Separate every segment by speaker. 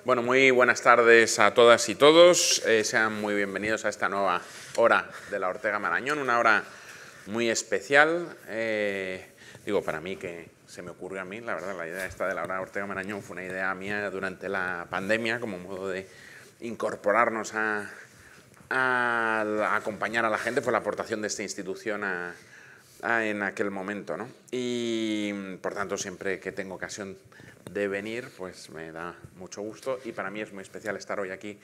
Speaker 1: Bueno, muy buenas tardes a todas y todos. Sean muy bienvenidos a esta nueva hora de la Ortega Marañón, una hora muy especial. Digo, para mí, que se me ocurrió a mí, la verdad, la idea esta de la hora Ortega Marañón fue una idea mía durante la pandemia, como modo de incorporarnos a acompañar a la gente. Fue la aportación de esta institución en aquel momento, ¿no? Y por tanto, siempre que tengo ocasión de venir, pues me da mucho gusto, y para mí es muy especial estar hoy aquí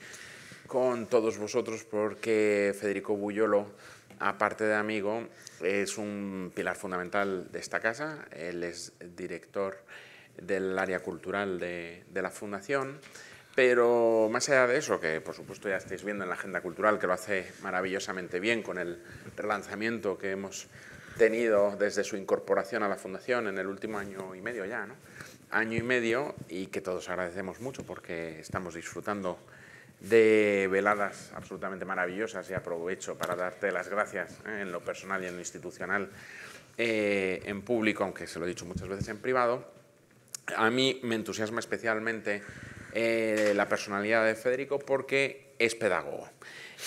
Speaker 1: con todos vosotros, porque Federico Buyolo, aparte de amigo, es un pilar fundamental de esta casa. Él es director del área cultural de la Fundación, pero más allá de eso, que por supuesto ya estáis viendo en la agenda cultural, que lo hace maravillosamente bien con el relanzamiento que hemos tenido desde su incorporación a la Fundación en el último año y medio ya, ¿no? Año y medio, y que todos agradecemos mucho porque estamos disfrutando de veladas absolutamente maravillosas, y aprovecho para darte las gracias en lo personal y en lo institucional, en público, aunque se lo he dicho muchas veces en privado. A mí me entusiasma especialmente la personalidad de Federico, porque es pedagogo,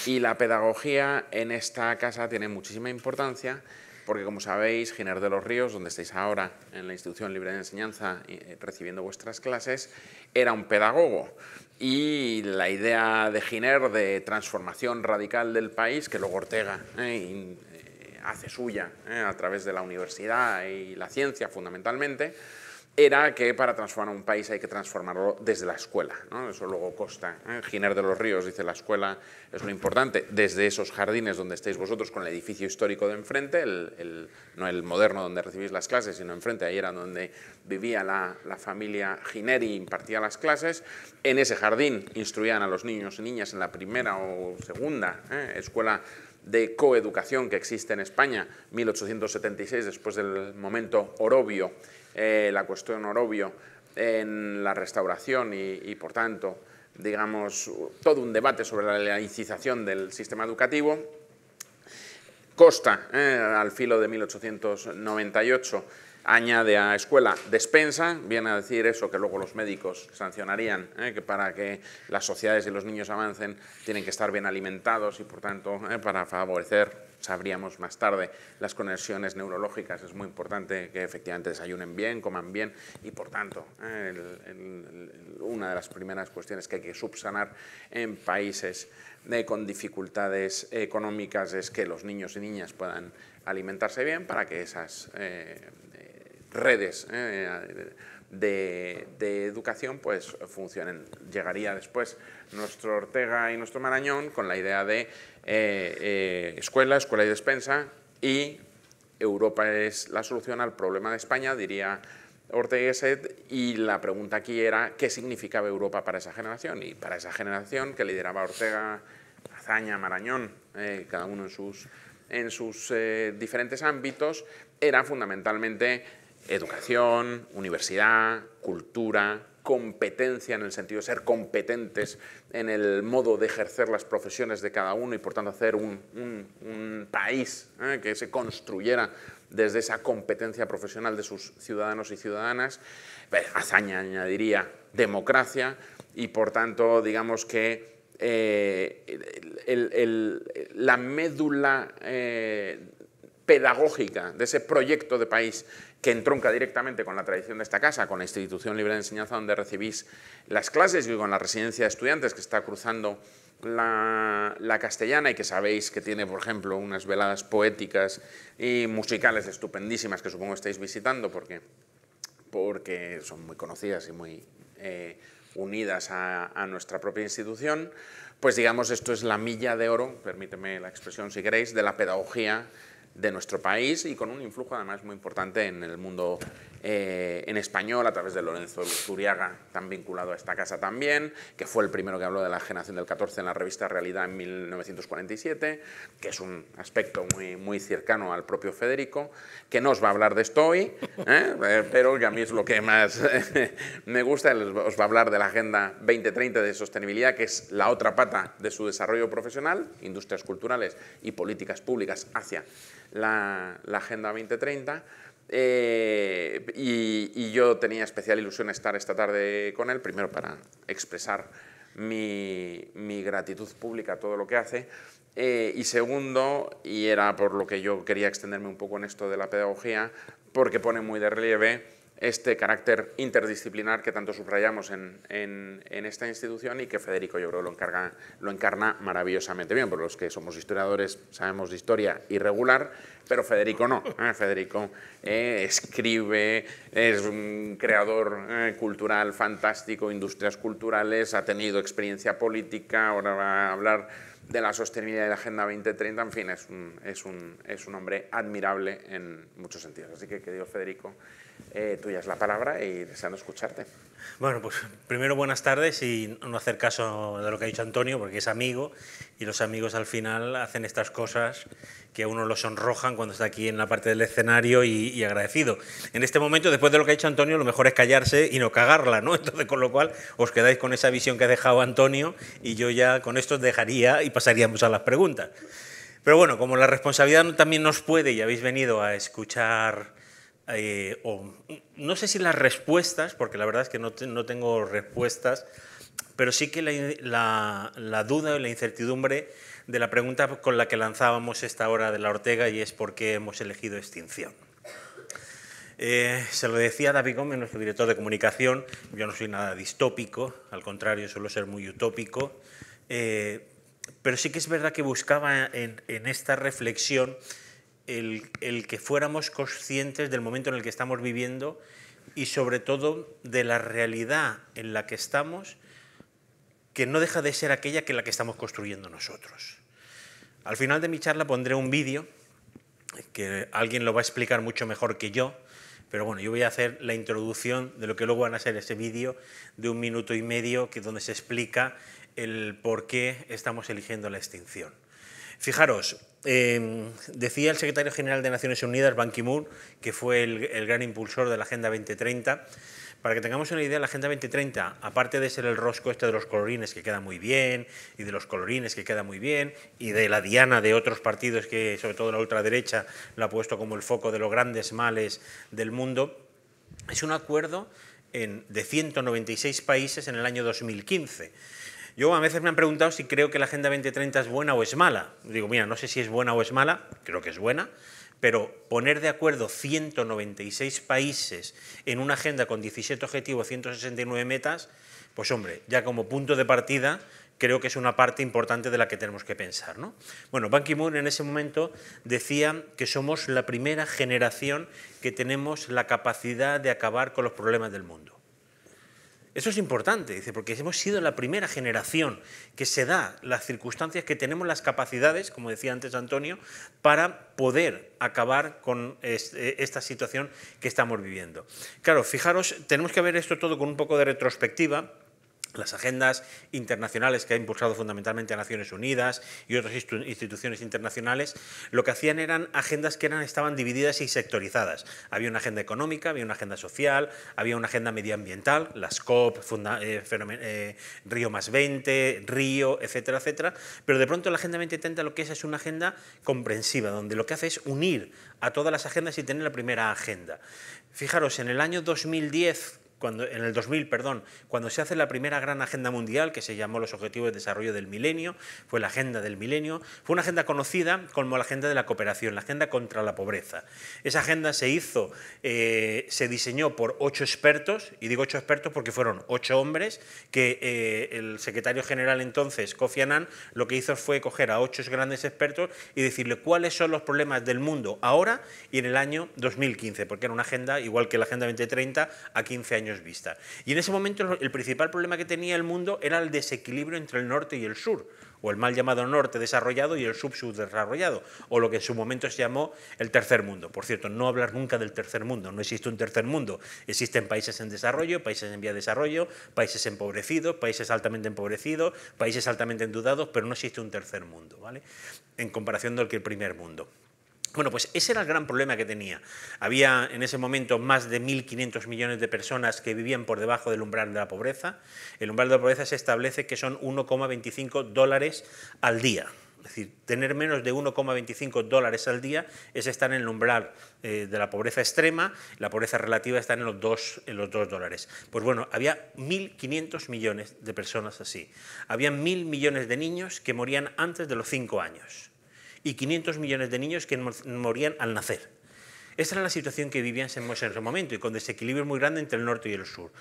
Speaker 1: y la pedagogía en esta casa tiene muchísima importancia, porque, como sabéis, Giner de los Ríos, donde estáis ahora en la Institución Libre de Enseñanza recibiendo vuestras clases, era un pedagogo. Y la idea de Giner de transformación radical del país, que luego Ortega hace suya a través de la universidad y la ciencia fundamentalmente, era que para transformar un país hay que transformarlo desde la escuela, ¿no? Eso luego consta. Giner de los Ríos dice: la escuela es lo importante, desde esos jardines donde estáis vosotros, con el edificio histórico de enfrente, no el moderno donde recibís las clases, sino enfrente. Ahí era donde vivía la familia Giner y impartía las clases. En ese jardín instruían a los niños y niñas en la primera o segunda escuela de coeducación que existe en España, 1876, después del momento Orobio, la cuestión Orobio en la Restauración, y por tanto, digamos, todo un debate sobre la laicización del sistema educativo. Costa, al filo de 1898, añade a escuela despensa. Viene a decir eso que luego los médicos sancionarían, que para que las sociedades y los niños avancen tienen que estar bien alimentados, y por tanto, para favorecer, sabríamos más tarde, las conexiones neurológicas, es muy importante que efectivamente desayunen bien, coman bien, y por tanto una de las primeras cuestiones que hay que subsanar en países con dificultades económicas es que los niños y niñas puedan alimentarse bien, para que esas redes de educación pues funcionen. Llegaría después nuestro Ortega y nuestro Marañón con la idea de escuela y despensa, y Europa es la solución al problema de España, diría Ortega y Gasset. Y la pregunta aquí era: ¿qué significaba Europa para esa generación? Y para esa generación que lideraba Ortega, Azaña, Marañón, cada uno en sus diferentes ámbitos, era fundamentalmente educación, universidad, cultura, competencia, en el sentido de ser competentes en el modo de ejercer las profesiones de cada uno, y por tanto hacer un país que se construyera desde esa competencia profesional de sus ciudadanos y ciudadanas. Azaña añadiría democracia, y por tanto, digamos que la médula pedagógica de ese proyecto de país, que entronca directamente con la tradición de esta casa, con la Institución Libre de Enseñanza donde recibís las clases, y con la residencia de estudiantes que está cruzando la Castellana, y que sabéis que tiene, por ejemplo, unas veladas poéticas y musicales estupendísimas, que supongo estáis visitando porque son muy conocidas y muy unidas a nuestra propia institución. Pues digamos, esto es la milla de oro, permíteme la expresión si queréis, de la pedagogía de nuestro país, y con un influjo además muy importante en el mundo en español, a través de Lorenzo Zuriaga, tan vinculado a esta casa también, que fue el primero que habló de la generación del 14 en la revista Realidad en 1947, que es un aspecto muy cercano al propio Federico, que no os va a hablar de esto hoy, pero que a mí es lo que más me gusta. Os va a hablar de la Agenda 2030 de sostenibilidad, que es la otra pata de su desarrollo profesional, industrias culturales y políticas públicas hacia la Agenda 2030. Y yo tenía especial ilusión estar esta tarde con él, primero para expresar mi gratitud pública a todo lo que hace, y segundo, y era por lo que yo quería extenderme un poco en esto de la pedagogía, porque pone muy de relieve este carácter interdisciplinar que tanto subrayamos en esta institución y que Federico, yo creo, lo encarna maravillosamente bien, porque los que somos historiadores sabemos de historia irregular, pero Federico no. Federico escribe, es un creador cultural fantástico, industrias culturales, ha tenido experiencia política, ahora va a hablar de la sostenibilidad de la Agenda 2030, en fin, es un hombre admirable en muchos sentidos. Así que, querido Federico, tuya es la palabra y deseando escucharte.
Speaker 2: Bueno, pues primero buenas tardes y no hacer caso de lo que ha dicho Antonio, porque es amigo y los amigos al final hacen estas cosas que a uno lo sonrojan cuando está aquí en la parte del escenario y agradecido. En este momento, después de lo que ha dicho Antonio, lo mejor es callarse y no cagarla, ¿no? Entonces, con lo cual, os quedáis con esa visión que ha dejado Antonio y yo ya con esto os dejaría y pasaríamos a las preguntas. Pero bueno, como la responsabilidad también nos puede y habéis venido a escuchar... no sé si las respuestas, porque la verdad es que no tengo respuestas, pero sí que la duda y la incertidumbre de la pregunta con la que lanzábamos esta hora de la Ortega, y es por qué hemos elegido extinción. Se lo decía David Gómez, nuestro director de comunicación, yo no soy nada distópico, al contrario, suelo ser muy utópico, pero sí que es verdad que buscaba en esta reflexión el que fuéramos conscientes del momento en el que estamos viviendo y sobre todo de la realidad en la que estamos, que no deja de ser aquella que la que estamos construyendo nosotros. Al final de mi charla pondré un vídeo que alguien lo va a explicar mucho mejor que yo, pero bueno, yo voy a hacer la introducción de lo que luego van a ser ese vídeo de 1 minuto y medio, donde se explica el por qué estamos eligiendo la extinción. Fijaros, decía el secretario general de Naciones Unidas, Ban Ki-moon, que fue el gran impulsor de la Agenda 2030. Para que tengamos una idea, la Agenda 2030, aparte de ser el rosco este de los colorines que queda muy bien, y de los colorines que queda muy bien, y de la diana de otros partidos que, sobre todo la ultraderecha, la ha puesto como el foco de los grandes males del mundo, es un acuerdo de 196 países en el año 2015. Yo a veces me han preguntado si creo que la Agenda 2030 es buena o es mala. Digo, mira, no sé si es buena o es mala, creo que es buena, pero poner de acuerdo 196 países en una agenda con 17 objetivos, 169 metas, pues hombre, ya como punto de partida creo que es una parte importante de la que tenemos que pensar, ¿no? Bueno, Ban Ki-moon en ese momento decía que somos la primera generación que tenemos la capacidad de acabar con los problemas del mundo. Eso es importante, dice, porque hemos sido la primera generación que se da las circunstancias, que tenemos las capacidades, como decía antes Antonio, para poder acabar con esta situación que estamos viviendo. Claro, fijaros, tenemos que ver esto todo con un poco de retrospectiva. Las agendas internacionales que ha impulsado fundamentalmente a Naciones Unidas y otras instituciones internacionales, lo que hacían eran agendas que estaban divididas y sectorizadas. Había una agenda económica, había una agenda social, había una agenda medioambiental, las COP, Río +20, Río, etcétera, etcétera, pero de pronto la Agenda 2030 lo que es una agenda comprensiva, donde lo que hace es unir a todas las agendas y tener la primera agenda. Fijaros, en el año 2010, en el 2000, perdón, cuando se hace la primera gran agenda mundial, que se llamó los Objetivos de Desarrollo del Milenio, fue la Agenda del Milenio, fue una agenda conocida como la Agenda de la Cooperación, la Agenda contra la Pobreza. Esa agenda se diseñó por 8 expertos, y digo 8 expertos porque fueron 8 hombres, que el secretario general entonces, Kofi Annan, lo que hizo fue coger a 8 grandes expertos y decirle cuáles son los problemas del mundo ahora y en el año 2015, porque era una agenda, igual que la Agenda 2030, a 15 años vista. Y en ese momento el principal problema que tenía el mundo era el desequilibrio entre el norte y el sur, o el mal llamado norte desarrollado y el subdesarrollado, o lo que en su momento se llamó el tercer mundo. Por cierto, no hablar nunca del tercer mundo, no existe un tercer mundo. Existen países en desarrollo, países en vía de desarrollo, países empobrecidos, países altamente empobrecidos, países altamente endeudados, pero no existe un tercer mundo, ¿vale? En comparación del que el primer mundo. Bueno, pues ese era el gran problema que tenía. Había en ese momento más de 1.500 millones de personas que vivían por debajo del umbral de la pobreza. El umbral de la pobreza se establece que son $1,25 al día. Es decir, tener menos de 1,25 dólares al día es estar en el umbral de la pobreza extrema, la pobreza relativa está en los 2 dólares. Pues bueno, había 1.500 millones de personas así. Había 1.000 millones de niños que morían antes de los 5 años y 500 millones de niños que morían al nacer. Esa era la situación que vivíamos en ese momento y con desequilibrio muy grande entre el norte y el sur.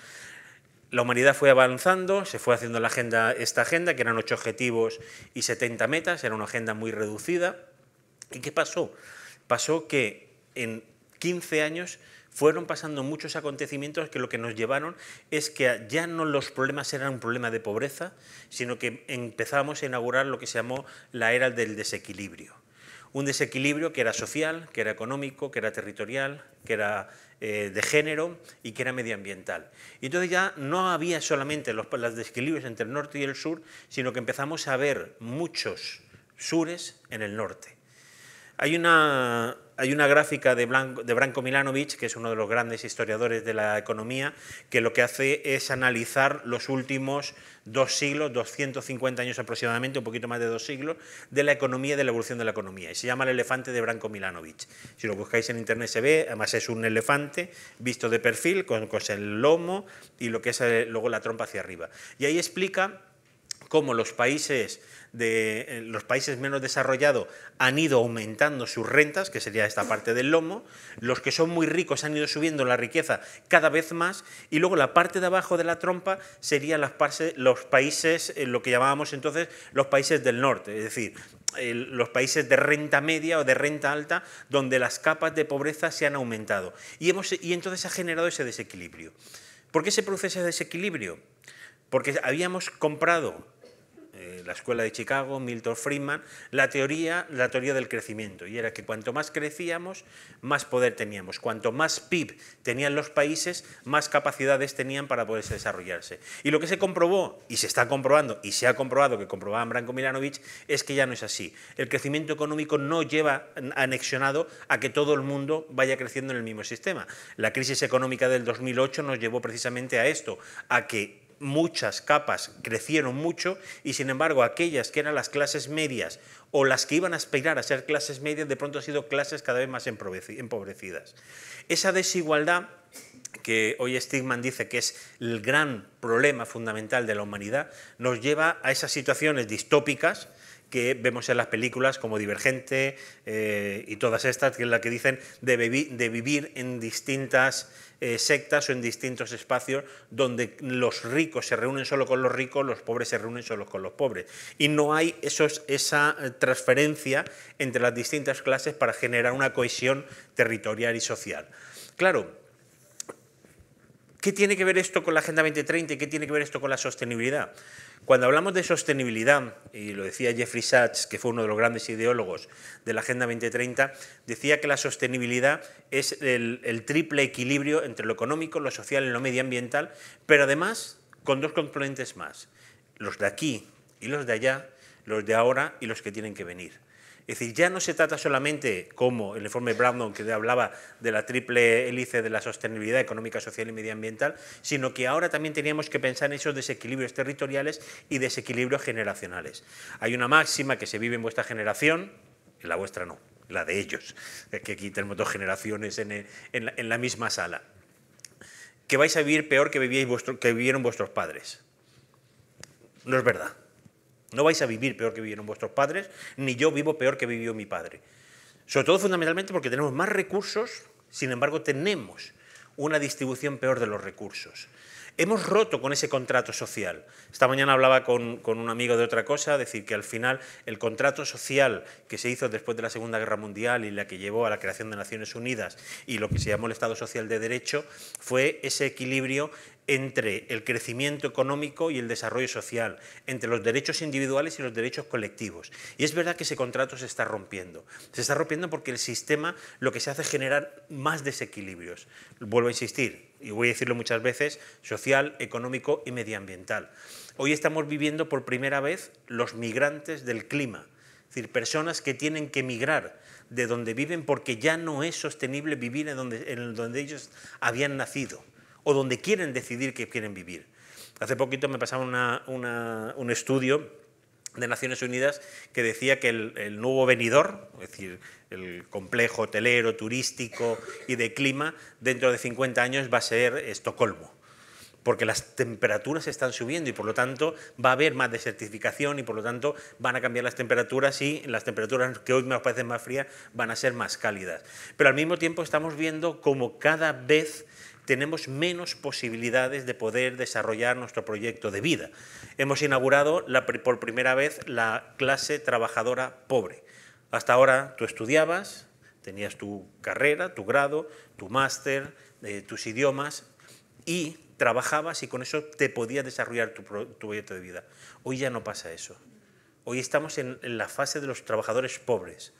Speaker 2: La humanidad fue avanzando, se fue haciendo esta agenda, que eran 8 objetivos y 70 metas, era una agenda muy reducida. ¿Y qué pasó? Pasó que en 15 años fueron pasando muchos acontecimientos que lo que nos llevaron es que ya no los problemas eran un problema de pobreza, sino que empezamos a inaugurar lo que se llamó la era del desequilibrio. Un desequilibrio que era social, que era económico, que era territorial, que era de género y que era medioambiental. Y entonces ya no había solamente los desequilibrios entre el norte y el sur, sino que empezamos a ver muchos sures en el norte. Hay una gráfica de Branko Milanovic, que es uno de los grandes historiadores de la economía, que lo que hace es analizar los últimos 2 siglos, 250 años aproximadamente, un poquito más de 2 siglos, de la economía y de la evolución de la economía. Y se llama El elefante de Branko Milanovic. Si lo buscáis en internet se ve, además es un elefante visto de perfil, con el lomo y lo que es luego la trompa hacia arriba. Y ahí explica cómo los países menos desarrollados han ido aumentando sus rentas, que sería esta parte del lomo, los que son muy ricos han ido subiendo la riqueza cada vez más, y luego la parte de abajo de la trompa serían los países, lo que llamábamos entonces los países del norte, es decir, los países de renta media o de renta alta, donde las capas de pobreza se han aumentado. Y entonces se ha generado ese desequilibrio. ¿Por qué se produce ese desequilibrio? Porque habíamos comprado la escuela de Chicago, Milton Friedman, la teoría del crecimiento, y era que cuanto más crecíamos, más poder teníamos. Cuanto más PIB tenían los países, más capacidades tenían para poderse desarrollarse. Y lo que se comprobó, y se está comprobando, y se ha comprobado, que comprobaba Branko Milanovic, es que ya no es así. El crecimiento económico no lleva anexionado a que todo el mundo vaya creciendo en el mismo sistema. La crisis económica del 2008 nos llevó precisamente a esto, a que muchas capas crecieron mucho y, sin embargo, aquellas que eran las clases medias o las que iban a aspirar a ser clases medias, de pronto han sido clases cada vez más empobrecidas. Esa desigualdad, que hoy Stigman dice que es el gran problema fundamental de la humanidad, nos lleva a esas situaciones distópicas que vemos en las películas como Divergente y todas estas, que es la que dicen de vivir en distintas sectas o en distintos espacios donde los ricos se reúnen solo con los ricos, los pobres se reúnen solo con los pobres. Y no hay esa transferencia entre las distintas clases para generar una cohesión territorial y social. Claro, ¿qué tiene que ver esto con la Agenda 2030 y qué tiene que ver esto con la sostenibilidad? Cuando hablamos de sostenibilidad, y lo decía Jeffrey Sachs, que fue uno de los grandes ideólogos de la Agenda 2030, decía que la sostenibilidad es el triple equilibrio entre lo económico, lo social y lo medioambiental, pero además con 2 componentes más, los de aquí y los de allá, los de ahora y los que tienen que venir. Es decir, ya no se trata solamente, como el informe Brandon, que hablaba de la triple hélice de la sostenibilidad económica, social y medioambiental, sino que ahora también teníamos que pensar en esos desequilibrios territoriales y desequilibrios generacionales. Hay una máxima que se vive en vuestra generación, en la vuestra no, la de ellos, que aquí tenemos 2 generaciones en la misma sala, que vais a vivir peor que vivieron vuestros padres. No es verdad. No vais a vivir peor que vivieron vuestros padres, ni yo vivo peor que vivió mi padre. Sobre todo, fundamentalmente, porque tenemos más recursos, sin embargo, tenemos una distribución peor de los recursos. Hemos roto con ese contrato social. Esta mañana hablaba con un amigo de otra cosa, decir que al final el contrato social que se hizo después de la Segunda Guerra Mundial y la que llevó a la creación de Naciones Unidas y lo que se llamó el Estado Social de Derecho fue ese equilibrio entre el crecimiento económico y el desarrollo social, entre los derechos individuales y los derechos colectivos. Y es verdad que ese contrato se está rompiendo. Se está rompiendo porque el sistema lo que se hace es generar más desequilibrios. Vuelvo a insistir, y voy a decirlo muchas veces, social, económico y medioambiental. Hoy estamos viviendo por primera vez los migrantes del clima, es decir, personas que tienen que migrar de donde viven porque ya no es sostenible vivir en donde ellos habían nacido, o donde quieren decidir que quieren vivir. Hace poquito me pasaba un estudio de Naciones Unidas que decía que el nuevo Benidorm, es decir, el complejo hotelero, turístico y de clima, dentro de 50 años va a ser Estocolmo, porque las temperaturas están subiendo y por lo tanto va a haber más desertificación y por lo tanto van a cambiar las temperaturas y las temperaturas que hoy nos parecen más frías van a ser más cálidas. Pero al mismo tiempo estamos viendo como cada vez tenemos menos posibilidades de poder desarrollar nuestro proyecto de vida. Hemos inaugurado por primera vez la clase trabajadora pobre. Hasta ahora tú estudiabas, tenías tu carrera, tu grado, tu máster, tus idiomas y trabajabas y con eso te podías desarrollar tu proyecto de vida. Hoy ya no pasa eso. Hoy estamos en la fase de los trabajadores pobres.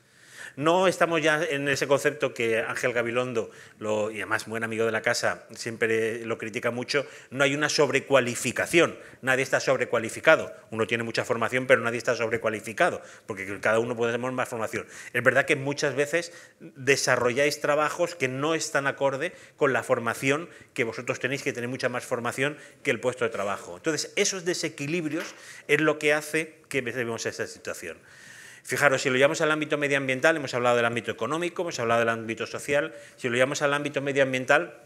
Speaker 2: No estamos ya en ese concepto que Ángel Gabilondo, y además buen amigo de la casa, siempre lo critica mucho, no hay una sobrecualificación, nadie está sobrecualificado. Uno tiene mucha formación, pero nadie está sobrecualificado, porque cada uno puede tener más formación. Es verdad que muchas veces desarrolláis trabajos que no están acorde con la formación que vosotros tenéis, que tener mucha más formación que el puesto de trabajo. Entonces, esos desequilibrios es lo que hace que vivamos esa situación. Fijaros, si lo llevamos al ámbito medioambiental, hemos hablado del ámbito económico, hemos hablado del ámbito social, si lo llevamos al ámbito medioambiental,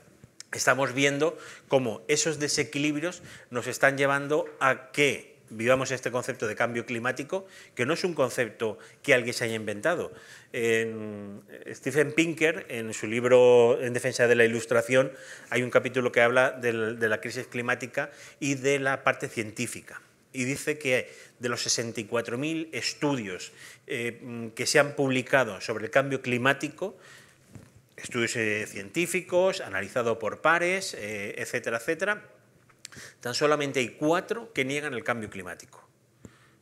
Speaker 2: estamos viendo cómo esos desequilibrios nos están llevando a que vivamos este concepto de cambio climático, que no es un concepto que alguien se haya inventado. Steven Pinker, en su libro En defensa de la ilustración, hay un capítulo que habla de la crisis climática y de la parte científica. Y dice que de los 64.000 estudios que se han publicado sobre el cambio climático, estudios científicos, analizados por pares, etcétera, etcétera, tan solamente hay 4 que niegan el cambio climático.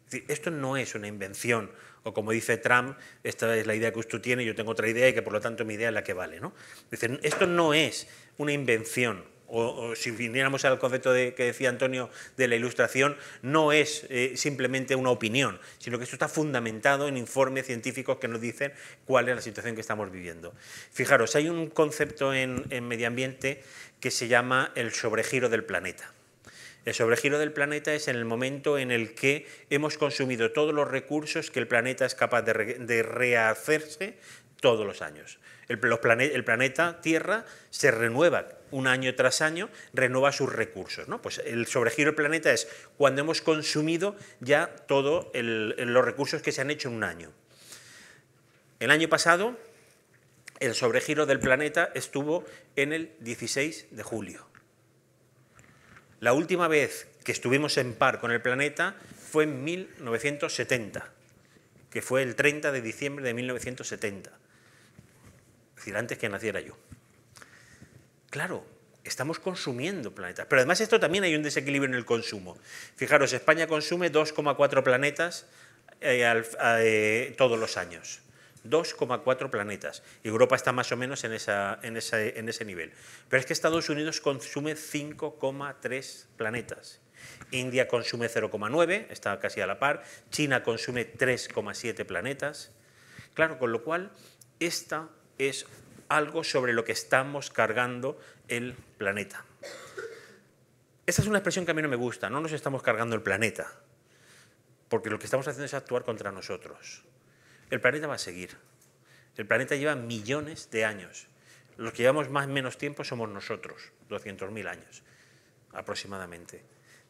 Speaker 2: Es decir, esto no es una invención, o como dice Trump, esta es la idea que usted tiene, yo tengo otra idea y que por lo tanto mi idea es la que vale, ¿no? Es decir, esto no es una invención. O si viniéramos al concepto que decía Antonio de la ilustración, no es simplemente una opinión, sino que esto está fundamentado en informes científicos que nos dicen cuál es la situación que estamos viviendo. Fijaros, hay un concepto en medio ambiente que se llama el sobregiro del planeta. El sobregiro del planeta es en el momento en el que hemos consumido todos los recursos que el planeta es capaz de rehacerse todos los años. El planeta Tierra se renueva un año tras año, renueva sus recursos, ¿no? Pues el sobregiro del planeta es cuando hemos consumido ya todos los recursos que se han hecho en un año. El año pasado, el sobregiro del planeta estuvo en el 16 de julio. La última vez que estuvimos en par con el planeta fue en 1970, que fue el 30 de diciembre de 1970. Es decir, antes que naciera yo. Claro, estamos consumiendo planetas, pero además esto también hay un desequilibrio en el consumo. Fijaros, España consume 2,4 planetas todos los años. 2,4 planetas. Europa está más o menos en ese nivel. Pero es que Estados Unidos consume 5,3 planetas. India consume 0,9, está casi a la par. China consume 3,7 planetas. Claro, con lo cual, esta es algo sobre lo que estamos cargando el planeta. Esta es una expresión que a mí no me gusta, no nos estamos cargando el planeta, porque lo que estamos haciendo es actuar contra nosotros. El planeta va a seguir. El planeta lleva millones de años. Los que llevamos más o menos tiempo somos nosotros, 200.000 años aproximadamente.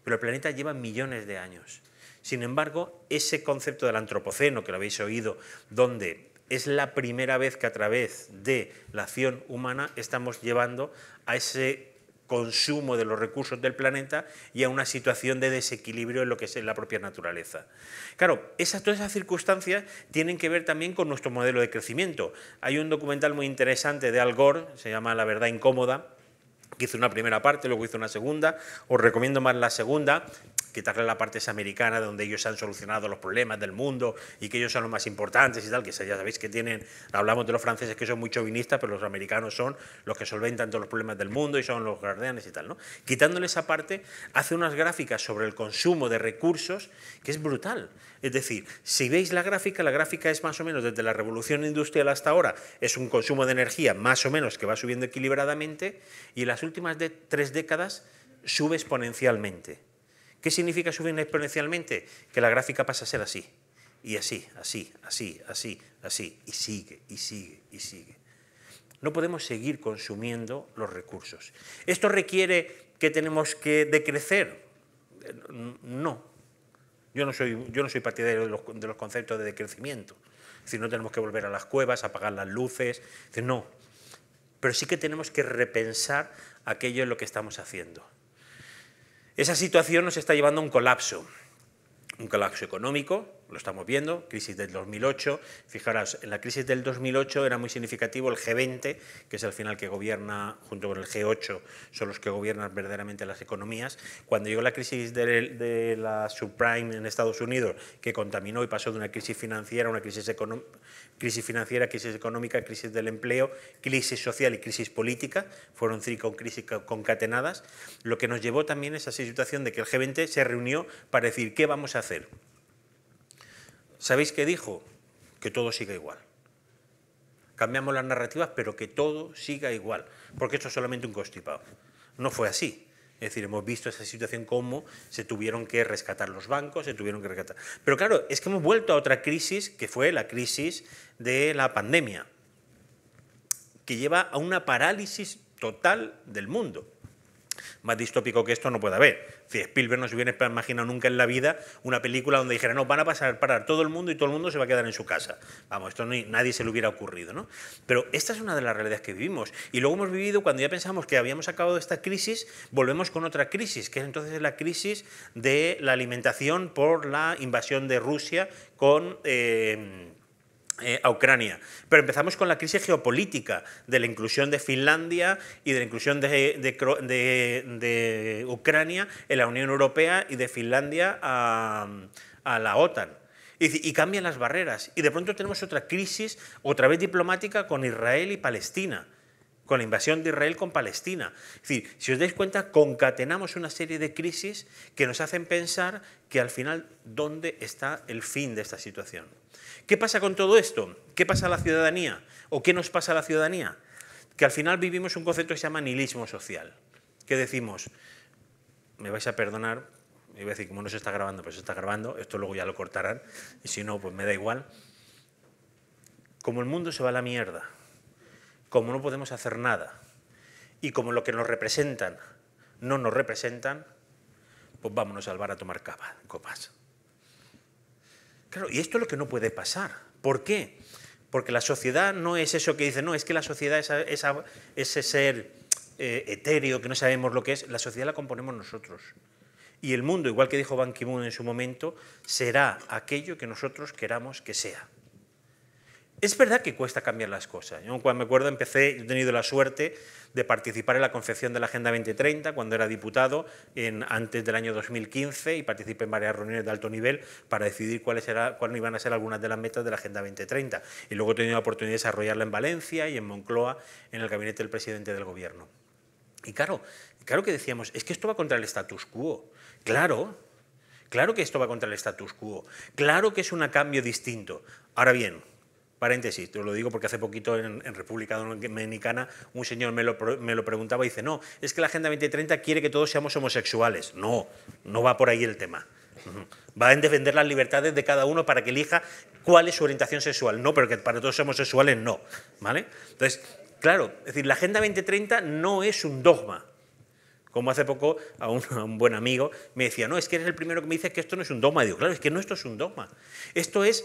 Speaker 2: Pero el planeta lleva millones de años. Sin embargo, ese concepto del antropoceno, que lo habéis oído, donde es la primera vez que a través de la acción humana estamos llevando a ese consumo de los recursos del planeta y a una situación de desequilibrio en lo que es la propia naturaleza. Claro, todas esas circunstancias tienen que ver también con nuestro modelo de crecimiento. Hay un documental muy interesante de Al Gore, se llama La verdad incómoda, que hizo una primera parte, luego hizo una segunda. Os recomiendo más la segunda, quitarle la parte esa americana donde ellos han solucionado los problemas del mundo y que ellos son los más importantes y tal, que ya sabéis que tienen, hablamos de los franceses que son muy chauvinistas, pero los americanos son los que solventan todos los problemas del mundo y son los guardianes y tal, ¿no? Quitándole esa parte, hace unas gráficas sobre el consumo de recursos que es brutal. Es decir, si veis la gráfica es más o menos desde la revolución industrial hasta ahora, es un consumo de energía más o menos que va subiendo equilibradamente y en las últimas 3 décadas sube exponencialmente. ¿Qué significa subir exponencialmente? Que la gráfica pasa a ser así, y así, así, así, así, así, y sigue, y sigue, y sigue. No podemos seguir consumiendo los recursos. ¿Esto requiere que tenemos que decrecer? No. Yo no soy partidario de los conceptos de decrecimiento. Es decir, no tenemos que volver a las cuevas, apagar las luces. Es decir, no. Pero sí que tenemos que repensar aquello en lo que estamos haciendo. Esa situación nos está llevando a un colapso económico, lo estamos viendo, crisis del 2008. Fijaros, en la crisis del 2008 era muy significativo el G20, que es al final que gobierna, junto con el G8, son los que gobiernan verdaderamente las economías. Cuando llegó la crisis de la subprime en Estados Unidos, que contaminó y pasó de una crisis financiera a una crisis económica, crisis del empleo, crisis social y crisis política, fueron 5 crisis concatenadas, lo que nos llevó también a esa situación de que el G20 se reunió para decir ¿qué vamos a hacer? ¿Sabéis qué dijo? Que todo siga igual. Cambiamos las narrativas, pero que todo siga igual, porque esto es solamente un constipado. No fue así. Es decir, hemos visto esa situación como se tuvieron que rescatar los bancos, se tuvieron que rescatar. Pero claro, es que hemos vuelto a otra crisis, que fue la crisis de la pandemia, que lleva a una parálisis total del mundo. Más distópico que esto no puede haber. Si Spielberg no se hubiera imaginado nunca en la vida una película donde dijera, no, van a parar todo el mundo y todo el mundo se va a quedar en su casa. Vamos, esto nadie se le hubiera ocurrido, ¿no? Pero esta es una de las realidades que vivimos. Y luego hemos vivido, cuando ya pensamos que habíamos acabado esta crisis, volvemos con otra crisis, que es entonces la crisis de la alimentación por la invasión de Rusia con a Ucrania. Pero empezamos con la crisis geopolítica de la inclusión de Finlandia y de la inclusión de Ucrania en la Unión Europea y de Finlandia a la OTAN. Y cambian las barreras. Y de pronto tenemos otra crisis, otra vez diplomática, con Israel y Palestina, con la invasión de Israel con Palestina. Es decir, si os dais cuenta, concatenamos una serie de crisis que nos hacen pensar que al final, ¿dónde está el fin de esta situación? ¿Qué pasa con todo esto? ¿Qué pasa a la ciudadanía? ¿O qué nos pasa a la ciudadanía? Que al final vivimos un concepto que se llama nihilismo social. Que decimos, me vais a perdonar, me iba a decir, como no se está grabando, pues se está grabando, esto luego ya lo cortarán, y si no, pues me da igual. Como el mundo se va a la mierda, como no podemos hacer nada, y como lo que nos representan no nos representan, pues vámonos al bar a tomar copas. Claro, y esto es lo que no puede pasar. ¿Por qué? Porque la sociedad no es eso que dice, no, es que la sociedad es ese ser etéreo que no sabemos lo que es, la sociedad la componemos nosotros. Y el mundo, igual que dijo Ban Ki-moon en su momento, será aquello que nosotros queramos que sea. Es verdad que cuesta cambiar las cosas. Yo cuando me acuerdo he tenido la suerte de participar en la confección de la Agenda 2030 cuando era diputado antes del año 2015 y participé en varias reuniones de alto nivel para decidir cuáles iban a ser algunas de las metas de la Agenda 2030. Y luego he tenido la oportunidad de desarrollarla en Valencia y en Moncloa en el gabinete del presidente del gobierno. Y claro que decíamos, es que esto va contra el status quo. Claro que esto va contra el status quo. Claro que es un cambio distinto. Ahora bien, paréntesis, te lo digo porque hace poquito en República Dominicana un señor me lo preguntaba y dice, no, es que la Agenda 2030 quiere que todos seamos homosexuales. No, no va por ahí el tema. Va en defender las libertades de cada uno para que elija cuál es su orientación sexual. No, pero que para todos homosexuales no. ¿Vale? Entonces, claro, es decir, la Agenda 2030 no es un dogma. Como hace poco a un buen amigo me decía, no, es que eres el primero que me dice que esto no es un dogma. Y digo, claro, es que no, esto es un dogma. Esto es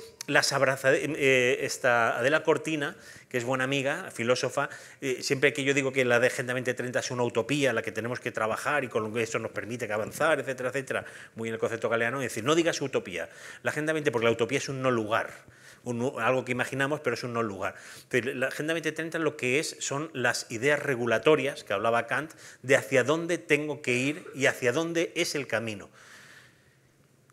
Speaker 2: Adela Cortina, que es buena amiga, filósofa, siempre que yo digo que la de Agenda 2030 es una utopía, la que tenemos que trabajar y con lo que esto nos permite avanzar, etcétera, etcétera, muy en el concepto galeano, es decir, no digas utopía. La Agenda 20, porque la utopía es un no lugar. Algo que imaginamos, pero es un no lugar. Pero la Agenda 2030 lo que son las ideas regulatorias, que hablaba Kant, de hacia dónde tengo que ir y hacia dónde es el camino.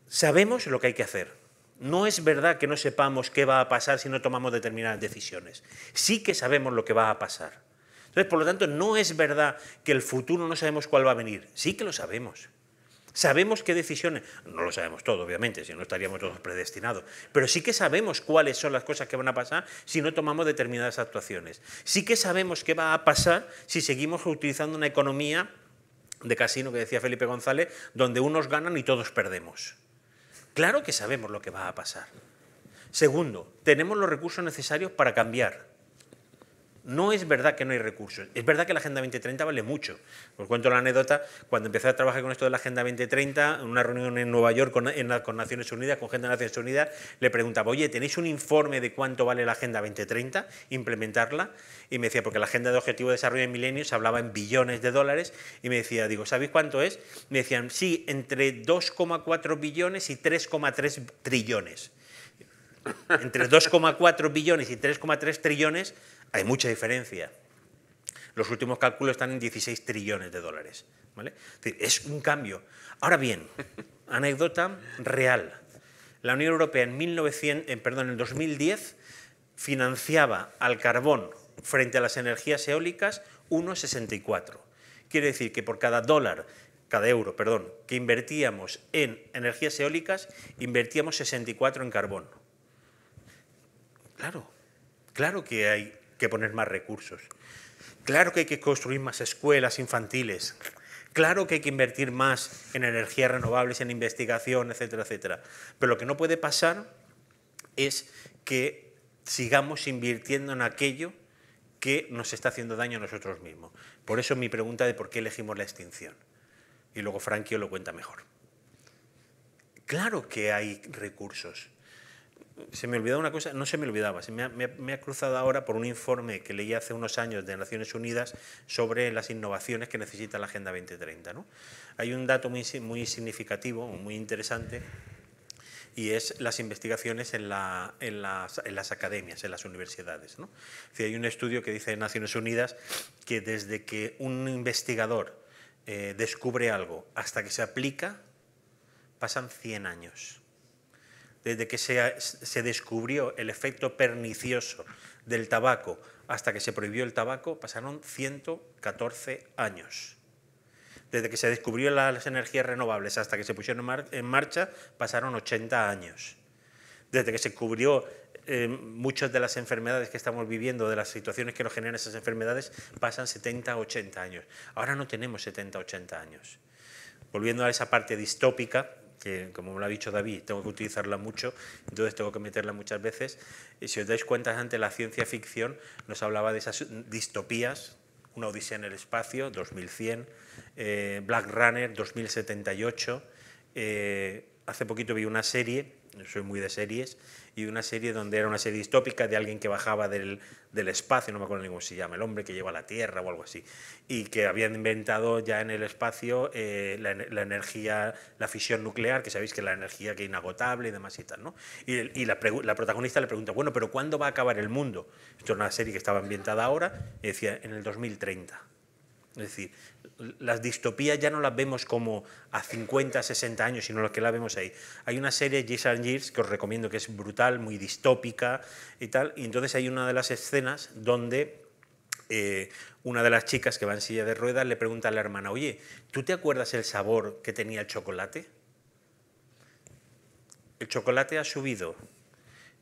Speaker 2: Sabemos lo que hay que hacer. No es verdad que no sepamos qué va a pasar si no tomamos determinadas decisiones. Sí que sabemos lo que va a pasar. Entonces, por lo tanto, no es verdad que el futuro no sabemos cuál va a venir. Sí que lo sabemos. Sabemos qué decisiones, no lo sabemos todo, obviamente, si no estaríamos todos predestinados, pero sí que sabemos cuáles son las cosas que van a pasar si no tomamos determinadas actuaciones. Sí que sabemos qué va a pasar si seguimos utilizando una economía de casino que decía Felipe González, donde unos ganan y todos perdemos. Claro que sabemos lo que va a pasar. Segundo, tenemos los recursos necesarios para cambiar. No es verdad que no hay recursos, es verdad que la Agenda 2030 vale mucho. Os cuento la anécdota, cuando empecé a trabajar con esto de la Agenda 2030, en una reunión en Nueva York con Naciones Unidas, con gente de Naciones Unidas, le preguntaba, oye, ¿tenéis un informe de cuánto vale la Agenda 2030, implementarla? Y me decía, porque la Agenda de Objetivo de Desarrollo en Milenio se hablaba en billones de dólares, y me decía, digo, ¿sabéis cuánto es? Me decían, sí, entre 2,4 billones y 3,3 trillones. Entre 2,4 billones y 3,3 trillones hay mucha diferencia. Los últimos cálculos están en 16 trillones de dólares. ¿Vale? Es un cambio. Ahora bien, anécdota real. La Unión Europea en el 2010 financiaba al carbón frente a las energías eólicas 1,64. Quiere decir que por cada euro, que invertíamos en energías eólicas, invertíamos 64 en carbón. Claro que hay que poner más recursos. Claro que hay que construir más escuelas infantiles. Claro que hay que invertir más en energías renovables, en investigación, etcétera, etcétera. Pero lo que no puede pasar es que sigamos invirtiendo en aquello que nos está haciendo daño a nosotros mismos. Por eso mi pregunta de por qué elegimos la extinción. Y luego Frankie lo cuenta mejor. Claro que hay recursos. Se me olvidó una cosa, no se me olvidaba, me ha cruzado ahora por un informe que leí hace unos años de Naciones Unidas sobre las innovaciones que necesita la Agenda 2030, ¿no? Hay un dato muy significativo, muy interesante, y es las investigaciones en las academias, en las universidades, ¿no? Es decir, hay un estudio que dice en Naciones Unidas que desde que un investigador descubre algo hasta que se aplica, pasan 100 años. Desde que se descubrió el efecto pernicioso del tabaco hasta que se prohibió el tabaco, pasaron 114 años. Desde que se descubrió las energías renovables hasta que se pusieron en marcha, pasaron 80 años. Desde que se cubrió muchas de las enfermedades que estamos viviendo, de las situaciones que nos generan esas enfermedades, pasan 70, 80 años. Ahora no tenemos 70, 80 años. Volviendo a esa parte distópica, que como me lo ha dicho David, tengo que utilizarla mucho, entonces tengo que meterla muchas veces. Y si os dais cuenta, antes la ciencia ficción nos hablaba de esas distopías, Una odisea en el espacio, 2100, Blade Runner, 2078. Hace poquito vi una serie, soy muy de series, y una serie donde era una serie distópica de alguien que bajaba del espacio, no me acuerdo ni cómo se llama, el hombre que llegó a la Tierra o algo así, y que habían inventado ya en el espacio la energía, la fisión nuclear, que sabéis que es la energía que es inagotable y demás y tal, ¿no? Y la protagonista le pregunta, bueno, pero ¿cuándo va a acabar el mundo? Esto es una serie que estaba ambientada ahora, y decía, en el 2030. Es decir, las distopías ya no las vemos como a 50, 60 años, sino lo que la vemos ahí. Hay una serie, Years and Years, que os recomiendo, que es brutal, muy distópica y tal, y entonces hay una de las escenas donde una de las chicas que va en silla de ruedas le pregunta a la hermana, oye, ¿tú te acuerdas el sabor que tenía el chocolate? El chocolate ha subido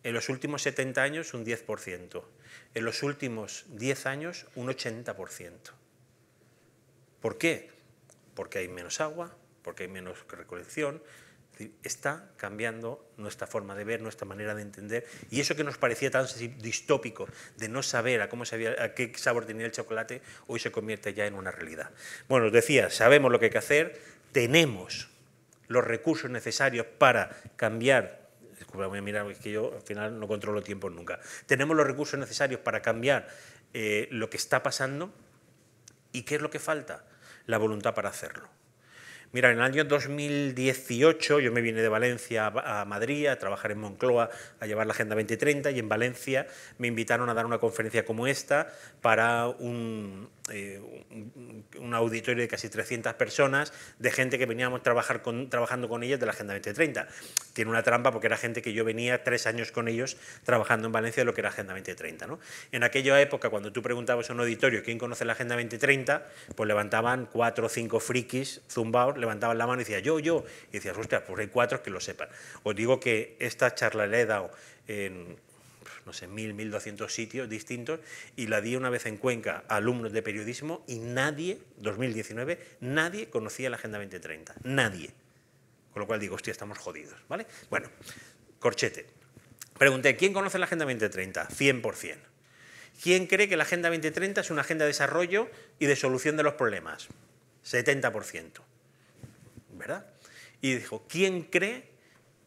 Speaker 2: en los últimos 70 años un 10%, en los últimos 10 años un 80%. ¿Por qué? Porque hay menos agua, porque hay menos recolección. Es decir, está cambiando nuestra forma de ver, nuestra manera de entender. Y eso que nos parecía tan distópico de no saber a qué sabor tenía el chocolate, hoy se convierte ya en una realidad. Bueno, os decía, sabemos lo que hay que hacer, tenemos los recursos necesarios para cambiar. Disculpa, voy a mirar, es que yo al final no controlo tiempos nunca. Tenemos los recursos necesarios para cambiar lo que está pasando. ¿Y qué es lo que falta? La voluntad para hacerlo. Mira, en el año 2018 yo me vine de Valencia a Madrid a trabajar en Moncloa, a llevar la Agenda 2030, y en Valencia me invitaron a dar una conferencia como esta para un auditorio de casi 300 personas, de gente que veníamos trabajando con ellas de la Agenda 2030. Tiene una trampa porque era gente que yo venía 3 años con ellos trabajando en Valencia de lo que era Agenda 2030, ¿no? En aquella época, cuando tú preguntabas a un auditorio quién conoce la Agenda 2030, pues levantaban 4 o 5 frikis zumbaos, levantaban la mano y decían yo, y decías, hostia, pues hay 4 que lo sepan. Os digo que esta charla la he dado en no sé, 1.200 sitios distintos, y la di una vez en Cuenca a alumnos de periodismo y nadie, 2019, nadie conocía la Agenda 2030, nadie. Con lo cual digo, hostia, estamos jodidos, ¿vale? Bueno, corchete. Pregunté, ¿quién conoce la Agenda 2030? 100%. ¿Quién cree que la Agenda 2030 es una agenda de desarrollo y de solución de los problemas? 70%. ¿Verdad? Y dijo, ¿quién cree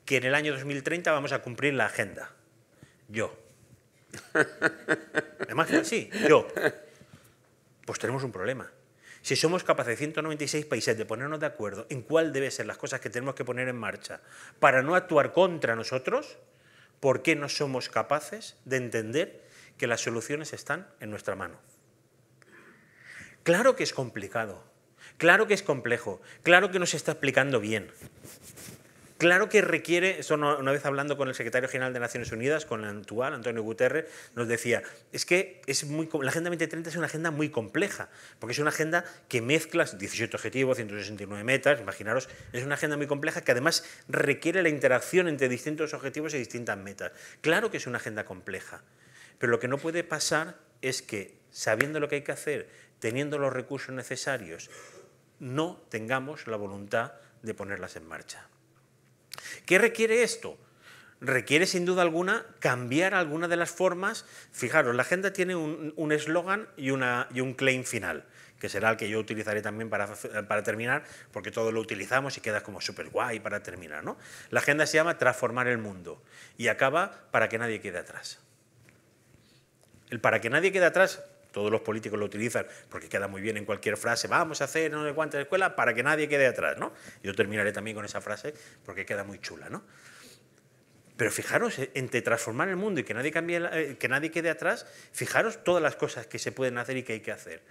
Speaker 2: que en el año 2030 vamos a cumplir la agenda? Yo. Además, sí, yo. Pues tenemos un problema. Si somos capaces de 196 países de ponernos de acuerdo en cuál deben ser las cosas que tenemos que poner en marcha para no actuar contra nosotros, ¿por qué no somos capaces de entender que las soluciones están en nuestra mano? Claro que es complicado, claro que es complejo, claro que no se está explicando bien. Claro que requiere, eso una vez hablando con el secretario general de Naciones Unidas, con el actual, Antonio Guterres, nos decía, es que la Agenda 2030 es una agenda muy compleja, porque es una agenda que mezcla 18 objetivos, 169 metas, imaginaros, es una agenda muy compleja que además requiere la interacción entre distintos objetivos y distintas metas. Claro que es una agenda compleja, pero lo que no puede pasar es que, sabiendo lo que hay que hacer, teniendo los recursos necesarios, no tengamos la voluntad de ponerlas en marcha. ¿Qué requiere esto? Requiere, sin duda alguna, cambiar alguna de las formas. Fijaros, la agenda tiene un eslogan y un claim final, que será el que yo utilizaré también para terminar, porque todos lo utilizamos y queda como súper guay para terminar, ¿no? La agenda se llama Transformar el mundo y acaba para que nadie quede atrás. El para que nadie quede atrás, todos los políticos lo utilizan porque queda muy bien en cualquier frase, vamos a hacer no sé cuántas escuelas para que nadie quede atrás, ¿no? Yo terminaré también con esa frase porque queda muy chula, ¿no? Pero fijaros, entre transformar el mundo y que nadie quede atrás, fijaros todas las cosas que se pueden hacer y que hay que hacer.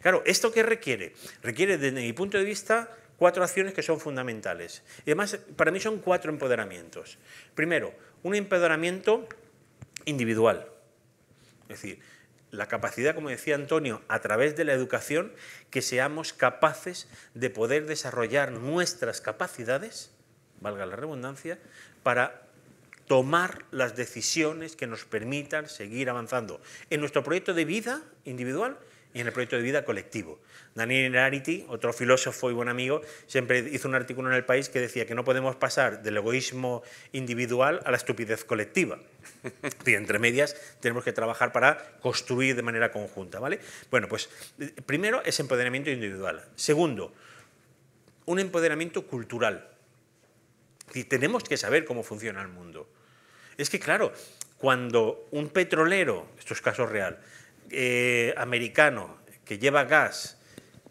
Speaker 2: Claro, ¿esto qué requiere? Requiere, desde mi punto de vista, 4 acciones que son fundamentales. Y además, para mí son 4 empoderamientos. Primero, un empoderamiento individual. Es decir, la capacidad, como decía Antonio, a través de la educación, que seamos capaces de poder desarrollar nuestras capacidades, valga la redundancia, para tomar las decisiones que nos permitan seguir avanzando en nuestro proyecto de vida individual y en el proyecto de vida colectivo. Daniel Innerarity, otro filósofo y buen amigo, siempre hizo un artículo en El País que decía que no podemos pasar del egoísmo individual a la estupidez colectiva. Y entre medias tenemos que trabajar para construir de manera conjunta, ¿vale? Bueno, pues primero es empoderamiento individual. Segundo, un empoderamiento cultural. Y tenemos que saber cómo funciona el mundo. Es que, claro, cuando un petrolero, esto es caso real, americano, que lleva gas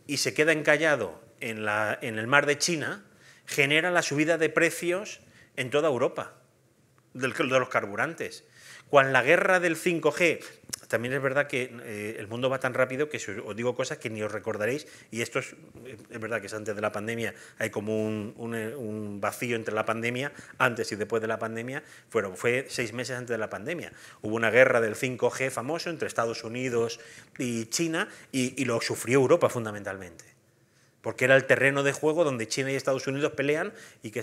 Speaker 2: y se queda encallado en el mar de China, genera la subida de precios en toda Europa de los carburantes. Con la guerra del 5G, también es verdad que el mundo va tan rápido que os digo cosas que ni os recordaréis, y esto es verdad que es antes de la pandemia, hay como un vacío entre la pandemia, antes y después de la pandemia, fue 6 meses antes de la pandemia. Hubo una guerra del 5G famoso entre Estados Unidos y China, y lo sufrió Europa fundamentalmente. Porque era el terreno de juego donde China y Estados Unidos pelean y que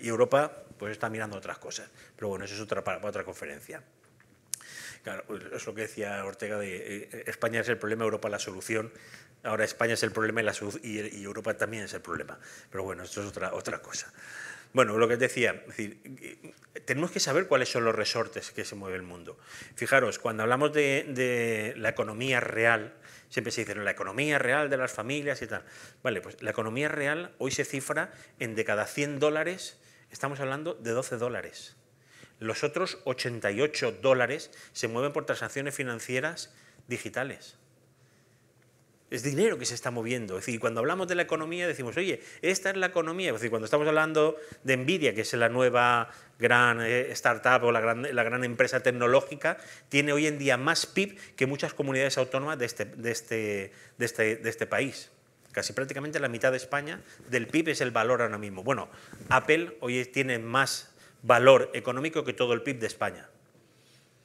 Speaker 2: y Europa pues está mirando otras cosas. Pero bueno, eso es para otra conferencia. Claro, es lo que decía Ortega de España es el problema, Europa la solución. Ahora España es el problema y Europa también es el problema. Pero bueno, esto es otra cosa. Bueno, lo que os decía, es decir, tenemos que saber cuáles son los resortes que se mueve el mundo. Fijaros, cuando hablamos de la economía real, siempre se dice, ¿no?, la economía real de las familias y tal. Vale, pues la economía real hoy se cifra en de cada 100 dólares, estamos hablando de 12 dólares. Los otros 88 dólares se mueven por transacciones financieras digitales. Es dinero que se está moviendo. Es decir, cuando hablamos de la economía decimos, oye, esta es la economía. Es decir, cuando estamos hablando de Nvidia, que es la nueva gran startup o la gran empresa tecnológica, tiene hoy en día más PIB que muchas comunidades autónomas de este país. Casi prácticamente la mitad de España del PIB es el valor ahora mismo. Bueno, Apple hoy tiene más valor económico que todo el PIB de España.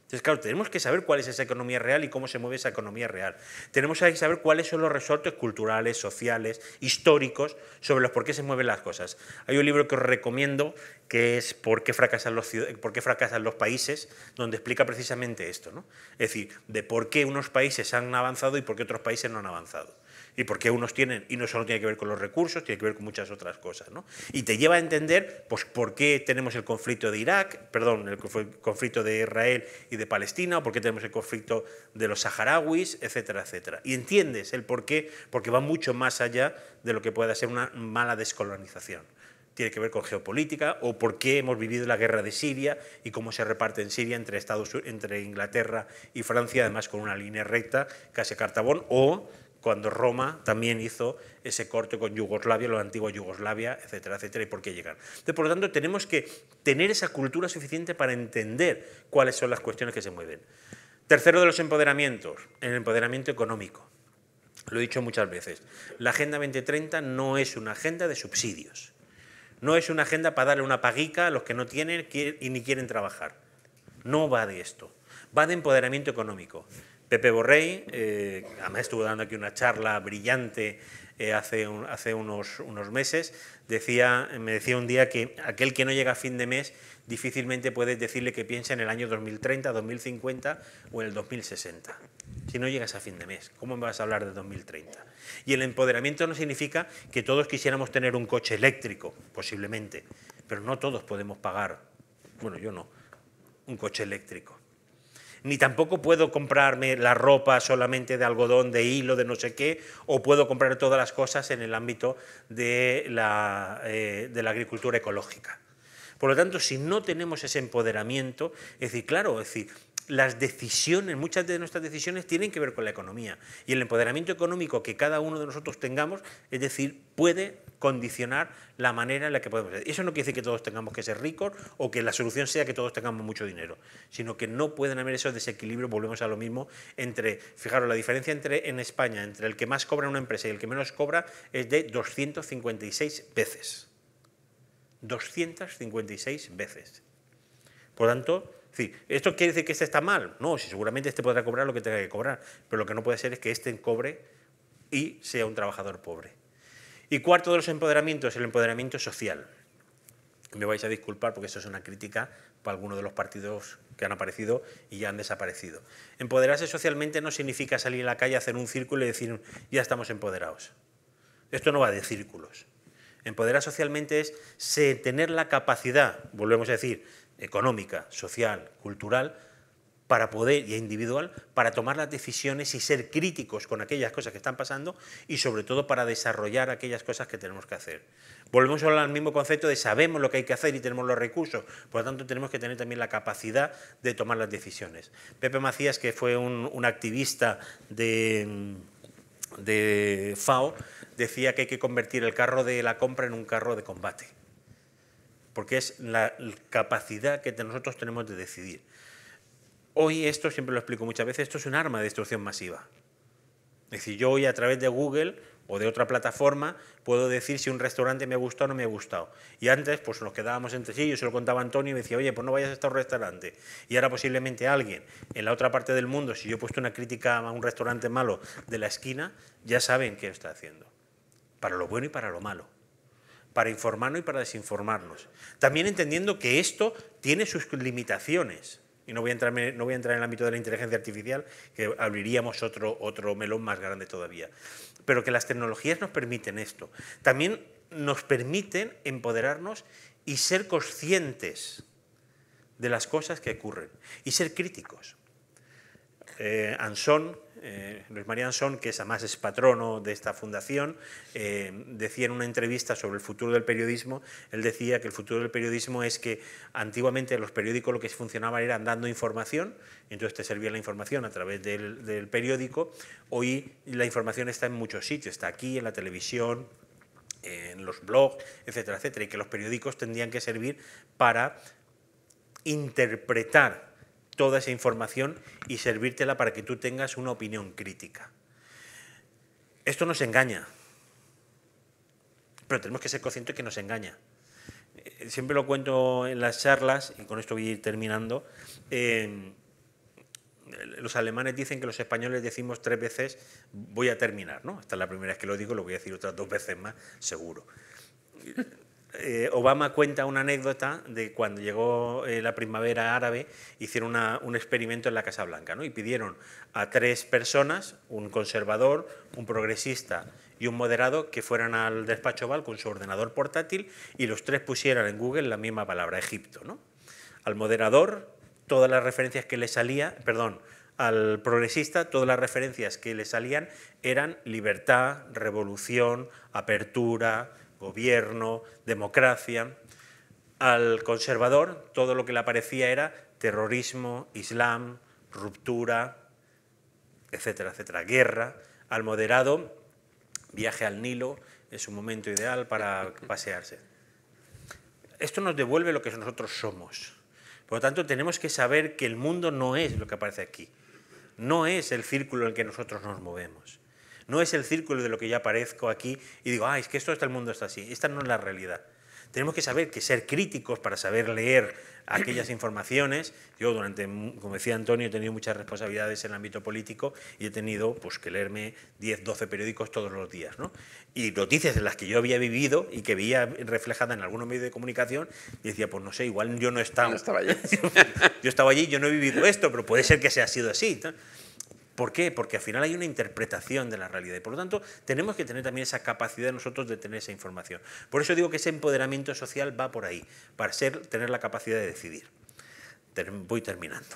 Speaker 2: Entonces, claro, tenemos que saber cuál es esa economía real y cómo se mueve esa economía real. Tenemos que saber cuáles son los resortes culturales, sociales, históricos, sobre los por qué se mueven las cosas. Hay un libro que os recomiendo que es ¿Por qué fracasan los países?, donde explica precisamente esto, ¿no? Es decir, de por qué unos países han avanzado y por qué otros países no han avanzado. Y por qué unos tienen, y no solo tiene que ver con los recursos, tiene que ver con muchas otras cosas, ¿no? Y te lleva a entender pues, por qué tenemos el conflicto de el conflicto de Israel y de Palestina, o por qué tenemos el conflicto de los saharauis, etcétera, etcétera. Y entiendes el por qué, porque va mucho más allá de lo que pueda ser una mala descolonización. Tiene que ver con geopolítica, o por qué hemos vivido la guerra de Siria y cómo se reparte en Siria entre Inglaterra y Francia, además con una línea recta, casi Cartabón, o cuando Roma también hizo ese corte con Yugoslavia, la antigua Yugoslavia, etcétera, etcétera, y por qué llegar. Entonces, por lo tanto, tenemos que tener esa cultura suficiente para entender cuáles son las cuestiones que se mueven. Tercero de los empoderamientos, el empoderamiento económico. Lo he dicho muchas veces, la Agenda 2030 no es una agenda de subsidios, no es una agenda para darle una paguica a los que no tienen y ni quieren trabajar. No va de esto, va de empoderamiento económico. Pepe Borrell, además estuvo dando aquí una charla brillante hace unos meses, me decía un día que aquel que no llega a fin de mes difícilmente puedes decirle que piense en el año 2030, 2050 o en el 2060. Si no llegas a fin de mes, ¿cómo me vas a hablar de 2030? Y el empoderamiento no significa que todos quisiéramos tener un coche eléctrico, posiblemente, pero no todos podemos pagar, bueno, yo no, un coche eléctrico. Ni tampoco puedo comprarme la ropa solamente de algodón, de hilo, de no sé qué, o puedo comprar todas las cosas en el ámbito de la agricultura ecológica. Por lo tanto, si no tenemos ese empoderamiento, es decir, claro, las decisiones, muchas de nuestras decisiones tienen que ver con la economía, y el empoderamiento económico que cada uno de nosotros tengamos, es decir, puede condicionar la manera en la que podemos ser. Eso no quiere decir que todos tengamos que ser ricos o que la solución sea que todos tengamos mucho dinero, sino que no pueden haber esos desequilibrios, volvemos a lo mismo, fijaros, la diferencia en España entre el que más cobra una empresa y el que menos cobra es de 256 veces. 256 veces. Por lo tanto, ¿esto quiere decir que este está mal? No, si seguramente este podrá cobrar lo que tenga que cobrar, pero lo que no puede ser es que este cobre y sea un trabajador pobre. Y cuarto de los empoderamientos, el empoderamiento social. Me vais a disculpar porque esto es una crítica para algunos de los partidos que han aparecido y ya han desaparecido. Empoderarse socialmente no significa salir a la calle, hacer un círculo y decir ya estamos empoderados. Esto no va de círculos. Empoderar socialmente es tener la capacidad, volvemos a decir, económica, social, cultural, para poder, y individual, para tomar las decisiones y ser críticos con aquellas cosas que están pasando y sobre todo para desarrollar aquellas cosas que tenemos que hacer. Volvemos a hablar al mismo concepto de sabemos lo que hay que hacer y tenemos los recursos, por lo tanto tenemos que tener también la capacidad de tomar las decisiones. Pepe Macías, que fue un activista de FAO, decía que hay que convertir el carro de la compra en un carro de combate, porque es la capacidad que nosotros tenemos de decidir. Hoy esto, siempre lo explico muchas veces, esto es un arma de destrucción masiva. Es decir, yo hoy a través de Google o de otra plataforma puedo decir si un restaurante me ha gustado o no me ha gustado. Y antes pues nos quedábamos entre sí, yo se lo contaba a Antonio y me decía, oye, pues no vayas a este restaurante. Y ahora posiblemente alguien en la otra parte del mundo, si yo he puesto una crítica a un restaurante malo de la esquina, ya saben qué está haciendo. Para lo bueno y para lo malo. Para informarnos y para desinformarnos. También entendiendo que esto tiene sus limitaciones. Y no voy a entrar en el ámbito de la inteligencia artificial, que abriríamos otro melón más grande todavía. Pero que las tecnologías nos permiten esto. También nos permiten empoderarnos y ser conscientes de las cosas que ocurren. Y ser críticos. Luis María Ansón, que además es patrono de esta fundación, decía en una entrevista sobre el futuro del periodismo, él decía que el futuro del periodismo es que antiguamente los periódicos lo que funcionaba era dando información, entonces te servía la información a través del periódico. Hoy la información está en muchos sitios, está aquí, en la televisión, en los blogs, etcétera, etcétera, y que los periódicos tendrían que servir para interpretar toda esa información y servírtela para que tú tengas una opinión crítica. Esto nos engaña, pero tenemos que ser conscientes que nos engaña. Siempre lo cuento en las charlas, y con esto voy a ir terminando, los alemanes dicen que los españoles decimos 3 veces voy a terminar, ¿no? Esta es la primera vez que lo digo, lo voy a decir otras 2 veces más, seguro. Obama cuenta una anécdota de cuando llegó la primavera árabe, hicieron un experimento en la Casa Blanca, ¿no? Y pidieron a 3 personas, un conservador, un progresista y un moderado, que fueran al despacho Oval con su ordenador portátil y los 3 pusieran en Google la misma palabra, Egipto, ¿no? Al moderador, todas las referencias que le salían, perdón, al progresista, todas las referencias que le salían eran libertad, revolución, apertura, gobierno, democracia. Al conservador, todo lo que le aparecía era terrorismo, islam, ruptura, etcétera, etcétera, guerra. Al moderado, viaje al Nilo, es un momento ideal para pasearse. Esto nos devuelve lo que nosotros somos. Por lo tanto, tenemos que saber que el mundo no es lo que aparece aquí. No es el círculo en el que nosotros nos movemos. No es el círculo de lo que yo aparezco aquí y digo, es que el mundo está así. Esta no es la realidad. Tenemos que saber que ser críticos para saber leer aquellas informaciones. Yo como decía Antonio, he tenido muchas responsabilidades en el ámbito político y he tenido pues, que leerme 10, 12 periódicos todos los días, ¿no? Y noticias en las que yo había vivido y que veía reflejada en algunos medios de comunicación y decía, pues no sé, igual yo no estaba.
Speaker 1: No estaba allí.
Speaker 2: Yo estaba allí, yo no he vivido esto, pero puede ser que sea sido así, ¿no? ¿Por qué? Porque al final hay una interpretación de la realidad y por lo tanto tenemos que tener también esa capacidad nosotros de tener esa información. Por eso digo que ese empoderamiento social va por ahí, para tener la capacidad de decidir. Voy terminando.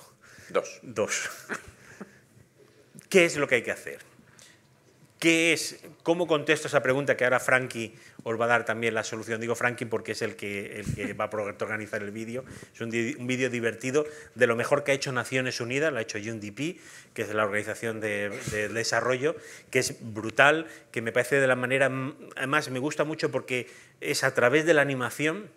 Speaker 2: 2. ¿Qué es lo que hay que hacer? ¿Cómo contesto esa pregunta que ahora Frankie os va a dar también la solución? Digo Frankie porque es el que va a organizar el vídeo. Es un vídeo divertido de lo mejor que ha hecho Naciones Unidas, lo ha hecho UNDP, que es la Organización de Desarrollo, que es brutal, que me parece de la manera... Además, me gusta mucho porque es a través de la animación,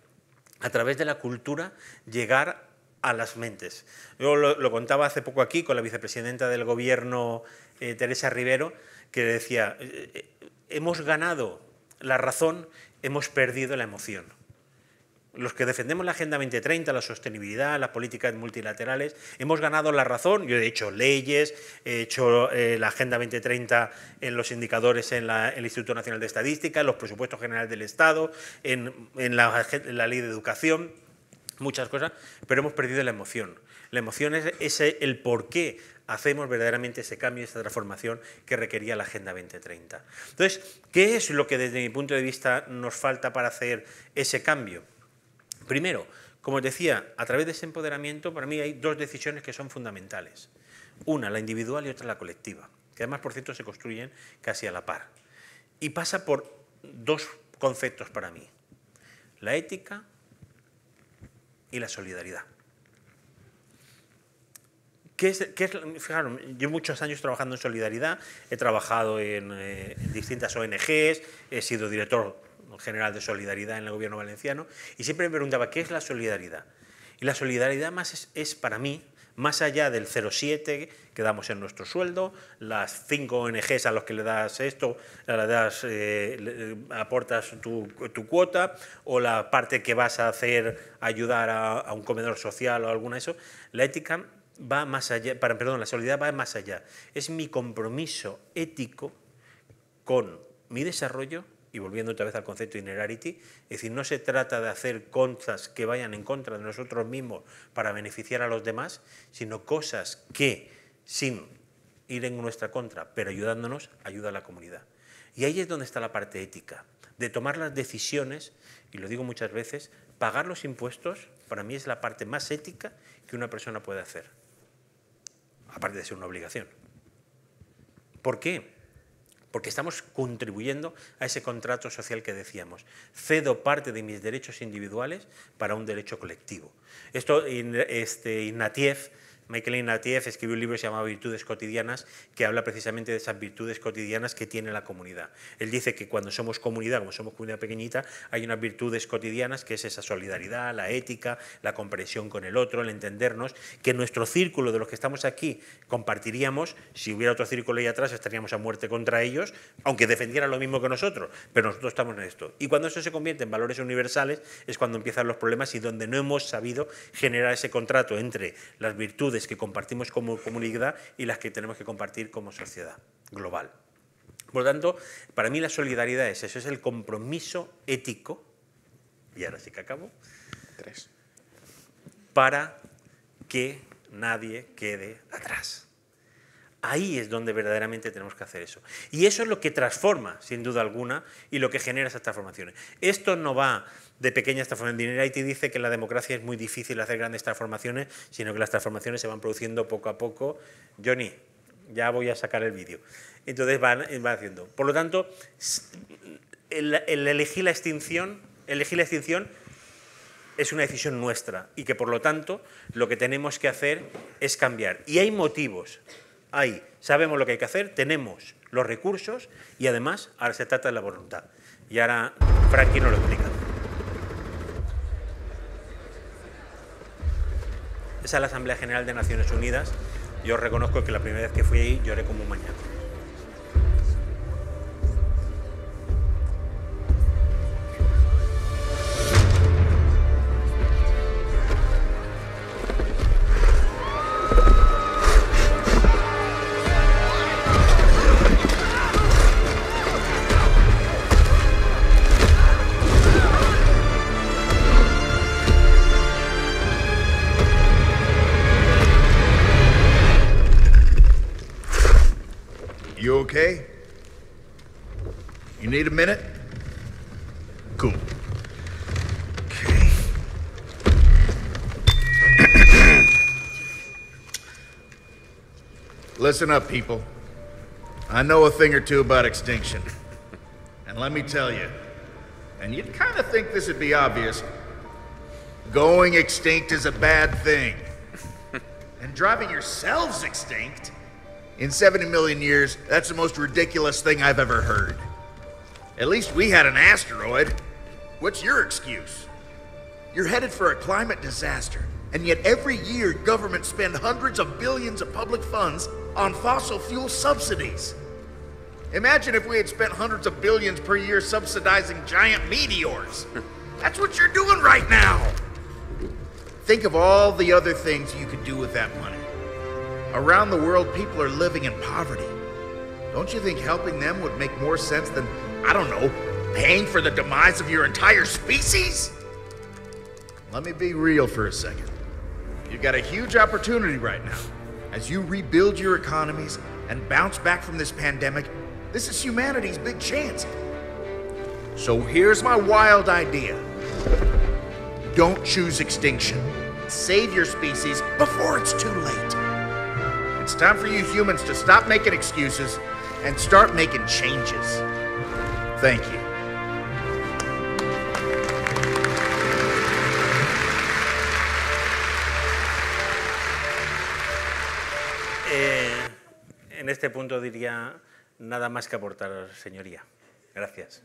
Speaker 2: a través de la cultura, llegar a las mentes. Yo lo contaba hace poco aquí con la vicepresidenta del Gobierno, Teresa Rivero, que decía, hemos ganado la razón, hemos perdido la emoción. Los que defendemos la Agenda 2030, la sostenibilidad, las políticas multilaterales, hemos ganado la razón. Yo he hecho leyes, he hecho la Agenda 2030 en los indicadores en el Instituto Nacional de Estadística, en los presupuestos generales del Estado, en la ley de educación, muchas cosas, pero hemos perdido la emoción. La emoción es el por qué hacemos verdaderamente ese cambio, esa transformación que requería la Agenda 2030. Entonces, ¿qué es lo que desde mi punto de vista nos falta para hacer ese cambio? Primero, como os decía, a través de ese empoderamiento, para mí hay 2 decisiones que son fundamentales. Una, la individual y otra, la colectiva, que además, por cierto, se construyen casi a la par. Y pasa por 2 conceptos para mí, la ética y la solidaridad. Fijaros, yo muchos años trabajando en solidaridad, he trabajado en distintas ONGs, he sido director general de solidaridad en el gobierno valenciano y siempre me preguntaba, ¿qué es la solidaridad? Y la solidaridad más es para mí, más allá del 0,7 que damos en nuestro sueldo, las 5 ONGs a los que le das esto, aportas tu cuota, o la parte que vas a hacer, ayudar a un comedor social o alguna de eso, la ética va más allá, la solidaridad va más allá. Es mi compromiso ético con mi desarrollo, y volviendo otra vez al concepto de innerarity, es decir, no se trata de hacer cosas que vayan en contra de nosotros mismos para beneficiar a los demás, sino cosas que, sin ir en nuestra contra, pero ayudándonos, ayuda a la comunidad. Y ahí es donde está la parte ética, de tomar las decisiones, y lo digo muchas veces, pagar los impuestos, para mí es la parte más ética que una persona puede hacer, aparte de ser una obligación. ¿Por qué? Porque estamos contribuyendo a ese contrato social que decíamos. Cedo parte de mis derechos individuales para un derecho colectivo. Esto, Michael Ignatieff escribió un libro que se llama Virtudes cotidianas, que habla precisamente de esas virtudes cotidianas que tiene la comunidad. Él dice que cuando somos comunidad, como somos comunidad pequeñita, hay unas virtudes cotidianas que es esa solidaridad, la ética, la comprensión con el otro, el entendernos, que nuestro círculo de los que estamos aquí compartiríamos, si hubiera otro círculo ahí atrás estaríamos a muerte contra ellos, aunque defendieran lo mismo que nosotros, pero nosotros estamos en esto. Y cuando eso se convierte en valores universales es cuando empiezan los problemas y donde no hemos sabido generar ese contrato entre las virtudes virtudes que compartimos como comunidad y las que tenemos que compartir como sociedad global. Por lo tanto, para mí la solidaridad es eso, es el compromiso ético, y ahora sí que acabo,
Speaker 1: 3.
Speaker 2: Para que nadie quede atrás. Ahí es donde verdaderamente tenemos que hacer eso. Y eso es lo que transforma, sin duda alguna, y lo que genera esas transformaciones. Esto no va de pequeñas transformaciones. Dineraiti dice que en la democracia es muy difícil hacer grandes transformaciones, sino que las transformaciones se van produciendo poco a poco. Johnny, ya voy a sacar el vídeo. Entonces van haciendo. Por lo tanto, el elegir la extinción es una decisión nuestra y que, por lo tanto, lo que tenemos que hacer es cambiar. Y hay motivos. Ahí sabemos lo que hay que hacer, tenemos los recursos y además ahora se trata de la voluntad. Y ahora Frankie nos lo explica. Esa es la Asamblea General de Naciones Unidas. Yo reconozco que la primera vez que fui ahí lloré como un mañana.
Speaker 3: You okay? You need a minute? Cool. Okay. Listen up, people. I know a thing or two about extinction. And let me tell you, and you'd kind of think this would be obvious, going extinct is a bad thing. And driving yourselves extinct? In 70 million years, that's the most ridiculous thing I've ever heard. At least we had an asteroid. What's your excuse? You're headed for a climate disaster, and yet every year governments spend hundreds of billions of public funds on fossil fuel subsidies. Imagine if we had spent hundreds of billions per year subsidizing giant meteors. That's what you're doing right now. Think of all the other things you could do with that money. Around the world, people are living in poverty. Don't you think helping them would make more sense than, I don't know, paying for the demise of your entire species? Let me be real for a second. You've got a huge opportunity right now. As you rebuild your economies and bounce back from this pandemic, this is humanity's big chance. So here's my wild idea. Don't choose extinction. Save your species before it's too late. It's time for you humans to stop making excuses and start making changes. Thank you.
Speaker 2: En este punto diría nada más que aportar, señoría. Gracias.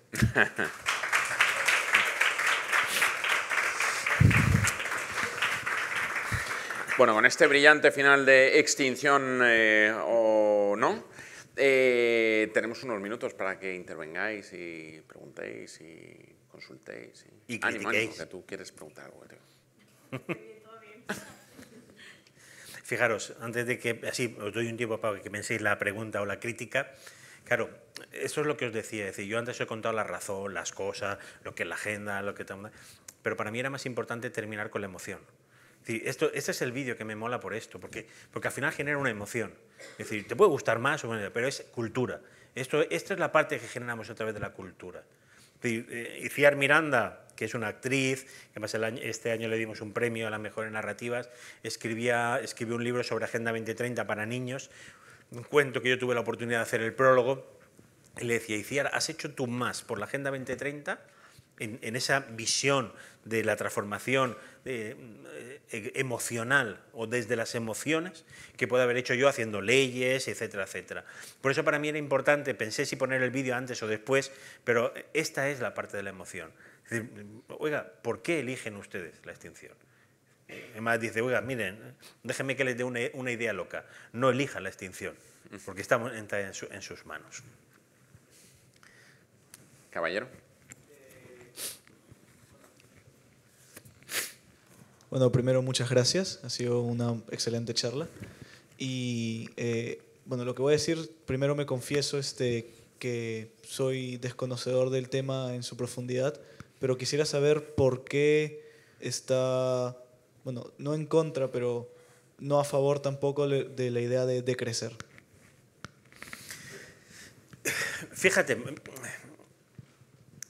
Speaker 1: Bueno, con este brillante final de extinción o no, tenemos unos minutos para que intervengáis y preguntéis y consultéis.
Speaker 2: Y
Speaker 1: ánimo,
Speaker 2: critiquéis.
Speaker 1: que tú quieres preguntar algo.
Speaker 2: Fijaros, antes de que, así os doy un tiempo para que penséis la pregunta o la crítica. Claro, eso es lo que os decía, es decir, yo antes os he contado la razón, las cosas, lo que es la agenda, lo que tal, pero para mí era más importante terminar con la emoción. Es decir, este es el vídeo que me mola por esto, porque al final genera una emoción. Es decir, te puede gustar más o menos, pero es cultura. Esta es la parte que generamos a través de la cultura. Iciar Miranda, que es una actriz, que además este año le dimos un premio a las mejores narrativas, escribió un libro sobre Agenda 2030 para niños, un cuento que yo tuve la oportunidad de hacer el prólogo, y le decía, Iciar, ¿has hecho tú más por la Agenda 2030 en esa visión de la transformación emocional o desde las emociones que puedo haber hecho yo haciendo leyes, etcétera, etcétera? Por eso para mí era importante, pensé si poner el vídeo antes o después, pero esta es la parte de la emoción. Es decir, oiga, ¿por qué eligen ustedes la extinción? Además dice, oiga, miren, déjenme que les dé una idea loca, no elijan la extinción, porque estamos en sus manos.
Speaker 1: Caballero.
Speaker 4: Bueno, primero, muchas gracias. Ha sido una excelente charla. Y bueno, lo que voy a decir, primero me confieso que soy desconocedor del tema en su profundidad, pero quisiera saber por qué está, bueno, no en contra, pero no a favor tampoco de la idea de decrecer.
Speaker 2: Fíjate,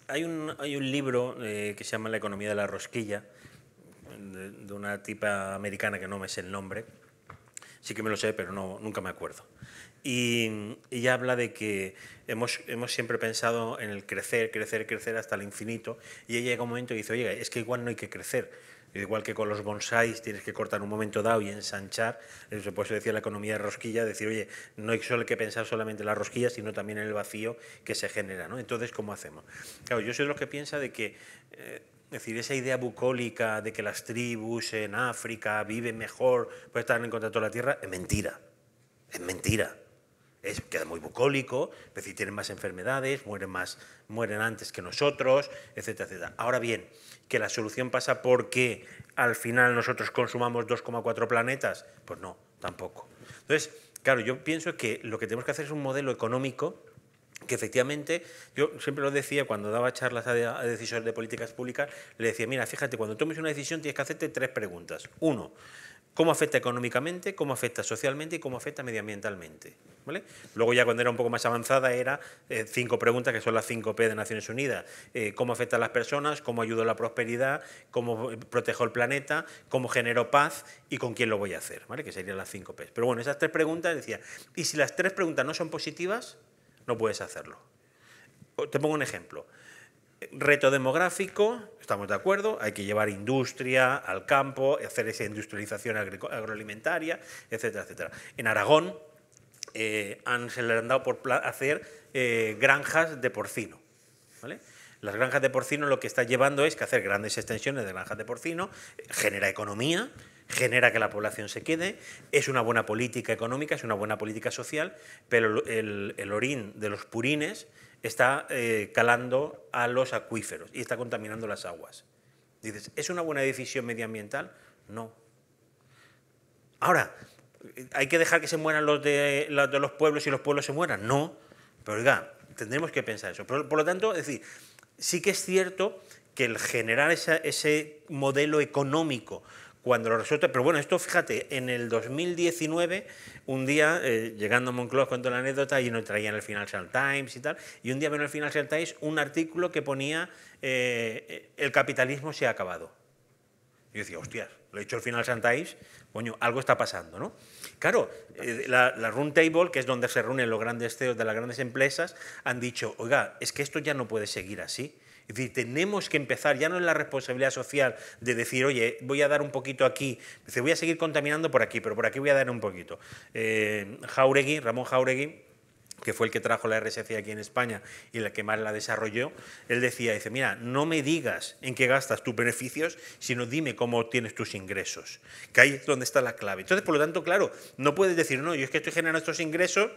Speaker 2: hay un libro que se llama La economía de la rosquilla, de una tipa americana que no me sé el nombre, sí que me lo sé, pero nunca me acuerdo. Y ella habla de que hemos siempre pensado en el crecer, crecer, crecer hasta el infinito, y ella llega un momento y dice, oye, es que igual no hay que crecer. Igual que con los bonsáis tienes que cortar un momento dado y ensanchar, eso por eso decía la economía de rosquilla, decir, oye, no hay solo que pensar solamente en la rosquilla, sino también en el vacío que se genera, ¿no? Entonces, ¿cómo hacemos? Claro, yo soy de los que piensa de que, es decir, esa idea bucólica de que las tribus en África viven mejor, pues están en contacto con la tierra, es mentira, es mentira. Queda muy bucólico, es decir, tienen más enfermedades, mueren antes que nosotros, etcétera, etcétera. Ahora bien, que la solución pasa porque al final nosotros consumamos 2,4 planetas, pues no, tampoco. Entonces, claro, yo pienso que lo que tenemos que hacer es un modelo económico que efectivamente, yo siempre lo decía cuando daba charlas a decisores de políticas públicas, le decía, mira, fíjate, cuando tomes una decisión tienes que hacerte 3 preguntas. 1, ¿cómo afecta económicamente, cómo afecta socialmente y cómo afecta medioambientalmente? ¿Vale? Luego ya cuando era un poco más avanzada era 5 preguntas que son las 5P de Naciones Unidas. ¿Cómo afecta a las personas? ¿Cómo ayudo a la prosperidad? ¿Cómo protejo el planeta? ¿Cómo genero paz? ¿Y con quién lo voy a hacer? ¿Vale? Que serían las 5P. Pero bueno, esas 3 preguntas decía, y si las 3 preguntas no son positivas, no puedes hacerlo. Te pongo un ejemplo. Reto demográfico, estamos de acuerdo, hay que llevar industria al campo, hacer esa industrialización agroalimentaria, etcétera, etcétera. En Aragón se le han dado por hacer granjas de porcino, ¿vale? Las granjas de porcino lo que está llevando es que hacer grandes extensiones de granjas de porcino, genera economía, genera que la población se quede, es una buena política económica, es una buena política social, pero el orín de los purines está calando a los acuíferos y está contaminando las aguas. Dices, ¿es una buena decisión medioambiental? No. Ahora, ¿hay que dejar que se mueran los de los pueblos y los pueblos se mueran? No. Pero oiga, tendremos que pensar eso. Por lo tanto, es decir, sí que es cierto que el generar ese modelo económico cuando lo resulta, pero bueno, esto fíjate, en el 2019, un día, llegando a Moncloa, cuento la anécdota, y nos traían el Financial Times y tal, y un día veo en el Financial Times un artículo que ponía el capitalismo se ha acabado. Y yo decía, hostias, lo he dicho el Financial Times, coño, algo está pasando, ¿no? Claro, la Round Table, que es donde se reúnen los grandes CEOs de las grandes empresas, han dicho, oiga, es que esto ya no puede seguir así. Es decir, tenemos que empezar, ya no es la responsabilidad social de decir, oye, voy a dar un poquito aquí, dice, voy a seguir contaminando por aquí, pero por aquí voy a dar un poquito. Ramón Jáuregui, que fue el que trajo la RSC aquí en España y el que más la desarrolló, él decía, dice, mira, no me digas en qué gastas tus beneficios, sino dime cómo obtienes tus ingresos, que ahí es donde está la clave. Entonces, por lo tanto, claro, no puedes decir, no, yo es que estoy generando estos ingresos.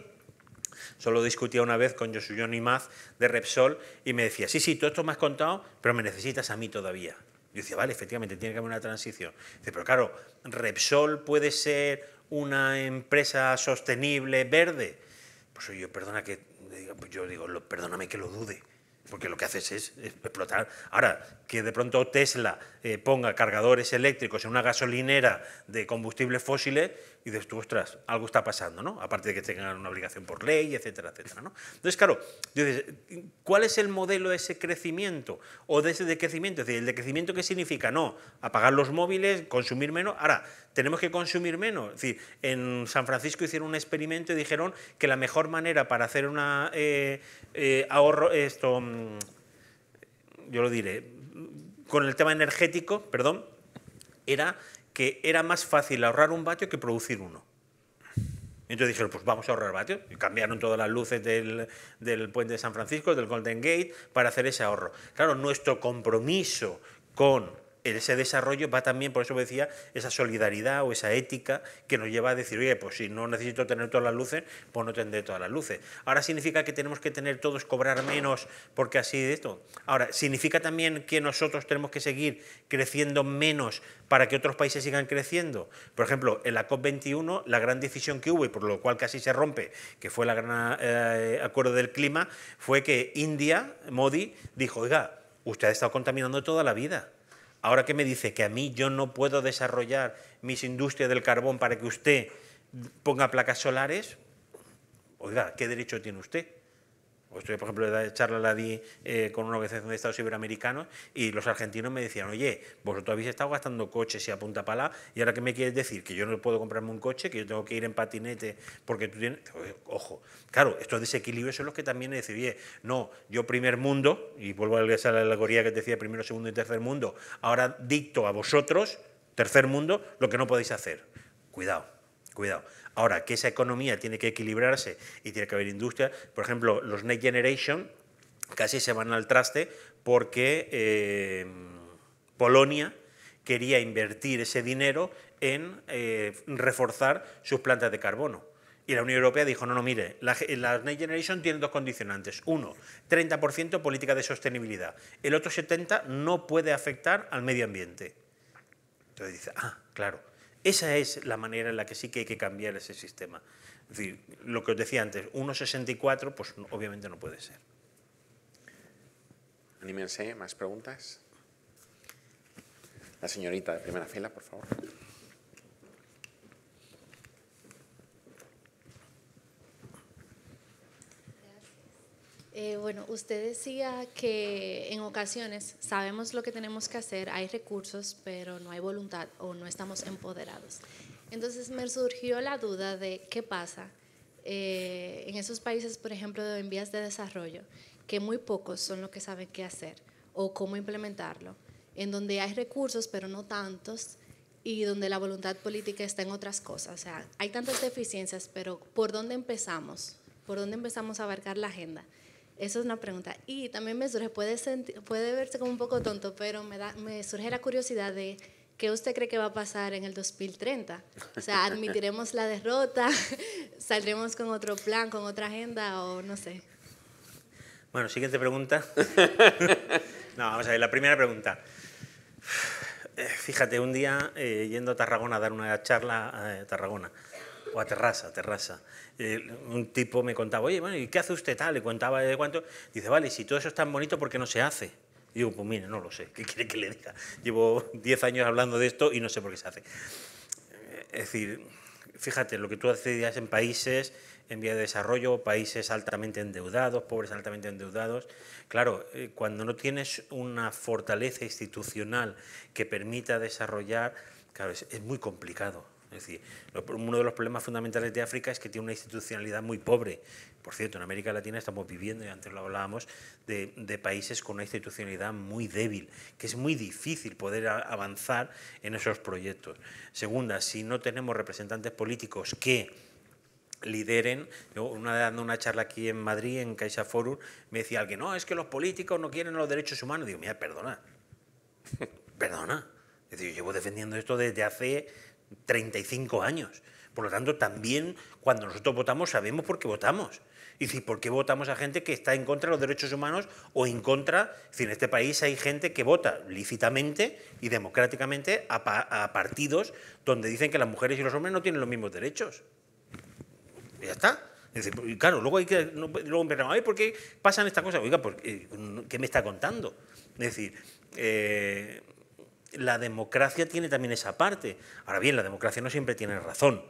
Speaker 2: Solo discutía una vez con Josué Imaz de Repsol y me decía, sí, todo esto me has contado, pero me necesitas a mí todavía. Yo decía, vale, efectivamente, tiene que haber una transición. Dice, pero claro, ¿Repsol puede ser una empresa sostenible, verde? Pues yo, perdóname que lo dude, porque lo que haces es explotar. Ahora, que de pronto Tesla ponga cargadores eléctricos en una gasolinera de combustibles fósiles, y dices tú, ostras, algo está pasando, ¿no? Aparte de que tengan una obligación por ley, etcétera, etcétera, ¿no? Entonces, claro, dices, ¿cuál es el modelo de ese crecimiento o de ese decrecimiento? Es decir, ¿el decrecimiento qué significa? No, apagar los móviles, consumir menos. Ahora, tenemos que consumir menos. Es decir, en San Francisco hicieron un experimento y dijeron que la mejor manera para hacer una ahorro, yo lo diré, con el tema energético, perdón, era que era más fácil ahorrar un vatio que producir uno. Entonces dijeron, pues vamos a ahorrar vatios. Y cambiaron todas las luces del puente de San Francisco, del Golden Gate, para hacer ese ahorro. Claro, nuestro compromiso con ese desarrollo va también, por eso me decía, esa solidaridad o esa ética que nos lleva a decir, oye, pues si no necesito tener todas las luces, pues no tendré todas las luces. Ahora significa que tenemos que tener todos, cobrar menos porque así de esto. Ahora, significa también que nosotros tenemos que seguir creciendo menos para que otros países sigan creciendo. Por ejemplo, en la COP21, la gran decisión que hubo, y por lo cual casi se rompe, que fue el gran acuerdo del clima, fue que India, Modi, dijo, oiga, usted ha estado contaminando toda la vida. Ahora que me dice que a mí yo no puedo desarrollar mis industrias del carbón para que usted ponga placas solares, oiga, ¿qué derecho tiene usted? Por ejemplo, la charla la di con una organización de Estados Iberoamericanos y los argentinos me decían, oye, vosotros habéis estado gastando coches y a punta pala y ahora ¿qué me quieres decir? Que yo no puedo comprarme un coche, que yo tengo que ir en patinete porque tú tienes... Ojo, claro, estos desequilibrios son los que también decir, oye, no, yo primer mundo, y vuelvo a esa alegoría que te decía primero, segundo y tercer mundo, ahora dicto a vosotros, tercer mundo, lo que no podéis hacer. Cuidado, cuidado. Ahora, que esa economía tiene que equilibrarse y tiene que haber industria. Por ejemplo, los Next Generation casi se van al traste porque Polonia quería invertir ese dinero en reforzar sus plantas de carbono. Y la Unión Europea dijo, no, mire, la Next Generation tiene dos condicionantes. Uno, 30% política de sostenibilidad. El otro 70% no puede afectar al medio ambiente. Entonces dice, claro. Esa es la manera en la que sí que hay que cambiar ese sistema. Es decir, lo que os decía antes, 1,64, pues obviamente no puede ser.
Speaker 1: Anímense, más preguntas. La señorita de primera fila, por favor.
Speaker 5: Bueno, usted decía que en ocasiones sabemos lo que tenemos que hacer, hay recursos, pero no hay voluntad o no estamos empoderados. Entonces me surgió la duda de qué pasa en esos países, por ejemplo, en vías de desarrollo, que muy pocos son los que saben qué hacer o cómo implementarlo, en donde hay recursos, pero no tantos, y donde la voluntad política está en otras cosas. O sea, hay tantas deficiencias, pero ¿por dónde empezamos? ¿Por dónde empezamos a abarcar la agenda? Eso es una pregunta. Y también me surge, puede verse como un poco tonto, pero me surge la curiosidad de qué usted cree que va a pasar en el 2030. O sea, ¿admitiremos la derrota? ¿Saldremos con otro plan, con otra agenda o no sé?
Speaker 2: Bueno, siguiente pregunta. No, vamos a ver, la primera pregunta. Fíjate, un día yendo a Tarragona a dar una charla a Tarragona, o a Terrassa. Un tipo me contaba, oye, bueno, ¿y qué hace usted tal? Le contaba de cuánto. Dice, vale, si todo eso es tan bonito, ¿por qué no se hace? Y digo, pues mire, no lo sé, ¿qué quiere que le diga? Llevo 10 años hablando de esto y no sé por qué se hace. Es decir, fíjate, lo que tú decías en países en vía de desarrollo, países altamente endeudados, pobres altamente endeudados. Claro, cuando no tienes una fortaleza institucional que permita desarrollar, claro, es muy complicado. Es decir, uno de los problemas fundamentales de África es que tiene una institucionalidad muy pobre. Por cierto, en América Latina estamos viviendo, y antes lo hablábamos, de países con una institucionalidad muy débil, que es muy difícil poder avanzar en esos proyectos. Segunda, si no tenemos representantes políticos que lideren. Yo una vez dando una charla aquí en Madrid, en Caixa Forum, me decía alguien, no, es que los políticos no quieren los derechos humanos. Digo, mira, perdona. Es decir, yo llevo defendiendo esto desde hace 35 años. Por lo tanto, también cuando nosotros votamos sabemos por qué votamos. Y si por qué votamos a gente que está en contra de los derechos humanos o en contra, es decir, en este país hay gente que vota lícitamente y democráticamente a partidos donde dicen que las mujeres y los hombres no tienen los mismos derechos. Y ya está. Es decir, claro, luego empezamos, ay, ¿por qué pasan estas cosas? Oiga, ¿qué me está contando? Es decir, la democracia tiene también esa parte. Ahora bien, la democracia no siempre tiene razón.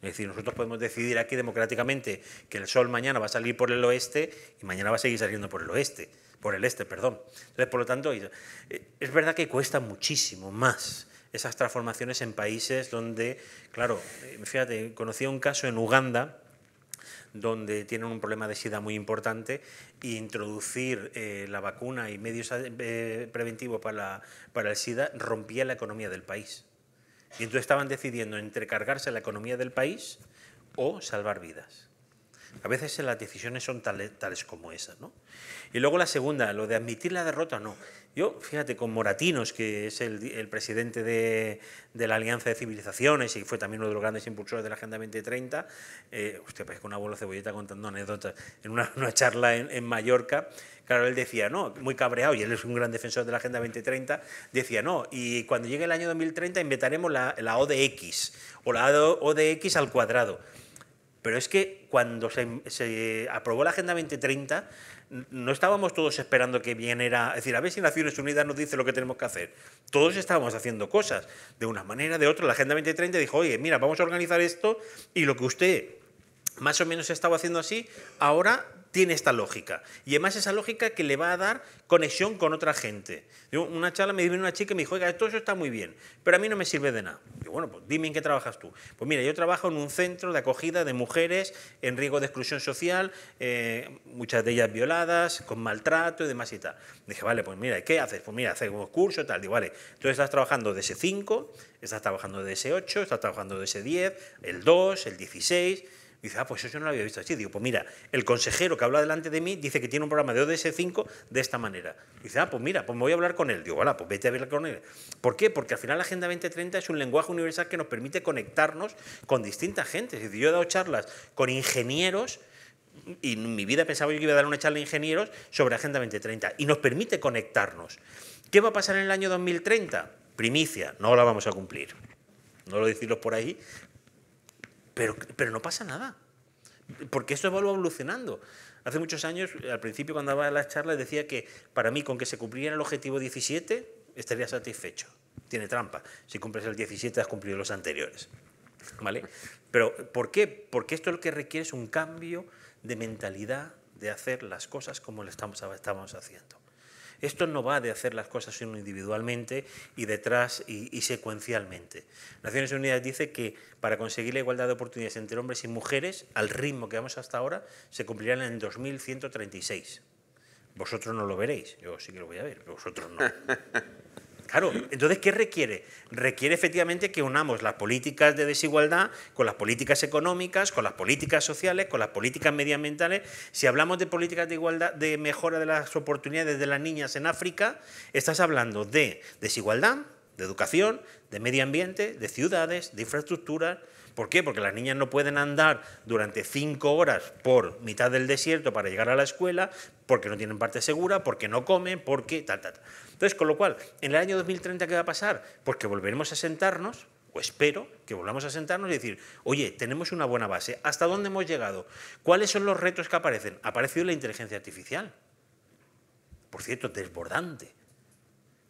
Speaker 2: Es decir, nosotros podemos decidir aquí democráticamente que el sol mañana va a salir por el oeste y mañana va a seguir saliendo por el este, perdón. Entonces, por lo tanto, es verdad que cuesta muchísimo más esas transformaciones en países donde, claro, fíjate, conocí un caso en Uganda donde tienen un problema de SIDA muy importante, e introducir la vacuna y medios preventivos para el SIDA rompía la economía del país. Y entonces estaban decidiendo entre cargarse la economía del país o salvar vidas. A veces las decisiones son tales como esas, ¿no? Y luego la segunda, lo de admitir la derrota, no. Yo, fíjate, con Moratinos, que es el presidente de la Alianza de Civilizaciones y fue también uno de los grandes impulsores de la Agenda 2030, hostia, pues con un abuelo cebolleta contando anécdotas en una charla en Mallorca. Claro, él decía, no, muy cabreado, y él es un gran defensor de la Agenda 2030, decía, no, y cuando llegue el año 2030 inventaremos la O de X, o la O de X al cuadrado. Pero es que cuando se aprobó la Agenda 2030, no estábamos todos esperando que viniera, es decir, a ver si Naciones Unidas nos dice lo que tenemos que hacer. Todos estábamos haciendo cosas, de una manera, de otra. La Agenda 2030 dijo, oye, mira, vamos a organizar esto, y lo que usted más o menos estaba haciendo así, ahora tiene esta lógica. Y además esa lógica que le va a dar conexión con otra gente. Una charla me vino una chica y me dijo, oiga, todo eso está muy bien, pero a mí no me sirve de nada. Digo, bueno, pues dime en qué trabajas tú. Pues mira, yo trabajo en un centro de acogida de mujeres en riesgo de exclusión social, muchas de ellas violadas, con maltrato y demás y tal. Dije, vale, pues mira, ¿qué haces? Pues mira, hacemos cursos y tal. Digo, vale, entonces estás trabajando de ese 5, estás trabajando de ese 8, estás trabajando de ese 10, el 2, el 16... Y dice, pues eso no lo había visto así. Digo, pues mira, el consejero que habla delante de mí dice que tiene un programa de ODS5 de esta manera. Y dice, pues mira, pues me voy a hablar con él. Digo, pues vete a hablar con él. ¿Por qué? Porque al final la Agenda 2030 es un lenguaje universal que nos permite conectarnos con distintas gentes. Es decir, yo he dado charlas con ingenieros, y en mi vida pensaba yo que iba a dar una charla a ingenieros sobre Agenda 2030, y nos permite conectarnos. ¿Qué va a pasar en el año 2030? Primicia, no la vamos a cumplir. No lo decirlo por ahí. Pero no pasa nada, porque esto va evolucionando. Hace muchos años, al principio cuando daba las charlas, decía que para mí con que se cumpliera el objetivo 17 estaría satisfecho. Tiene trampa, si cumples el 17 has cumplido los anteriores, ¿vale? Pero ¿por qué? Porque esto lo que requiere es un cambio de mentalidad de hacer las cosas como lo estamos haciendo. Esto no va de hacer las cosas sino individualmente y detrás y secuencialmente. Naciones Unidas dice que para conseguir la igualdad de oportunidades entre hombres y mujeres, al ritmo que vamos hasta ahora, se cumplirán en el 2136. Vosotros no lo veréis, yo sí que lo voy a ver, pero vosotros no. Claro, entonces, ¿qué requiere? Requiere efectivamente que unamos las políticas de desigualdad con las políticas económicas, con las políticas sociales, con las políticas medioambientales. Si hablamos de políticas de igualdad, de mejora de las oportunidades de las niñas en África, estás hablando de desigualdad, de educación, de medio ambiente, de ciudades, de infraestructuras. ¿Por qué? Porque las niñas no pueden andar durante 5 horas por mitad del desierto para llegar a la escuela, porque no tienen parte segura, porque no comen, porque tal. Entonces, con lo cual, en el año 2030, ¿qué va a pasar? Pues que volveremos a sentarnos, o espero que volvamos a sentarnos y decir, oye, tenemos una buena base, ¿hasta dónde hemos llegado? ¿Cuáles son los retos que aparecen? Ha aparecido la inteligencia artificial, por cierto, desbordante.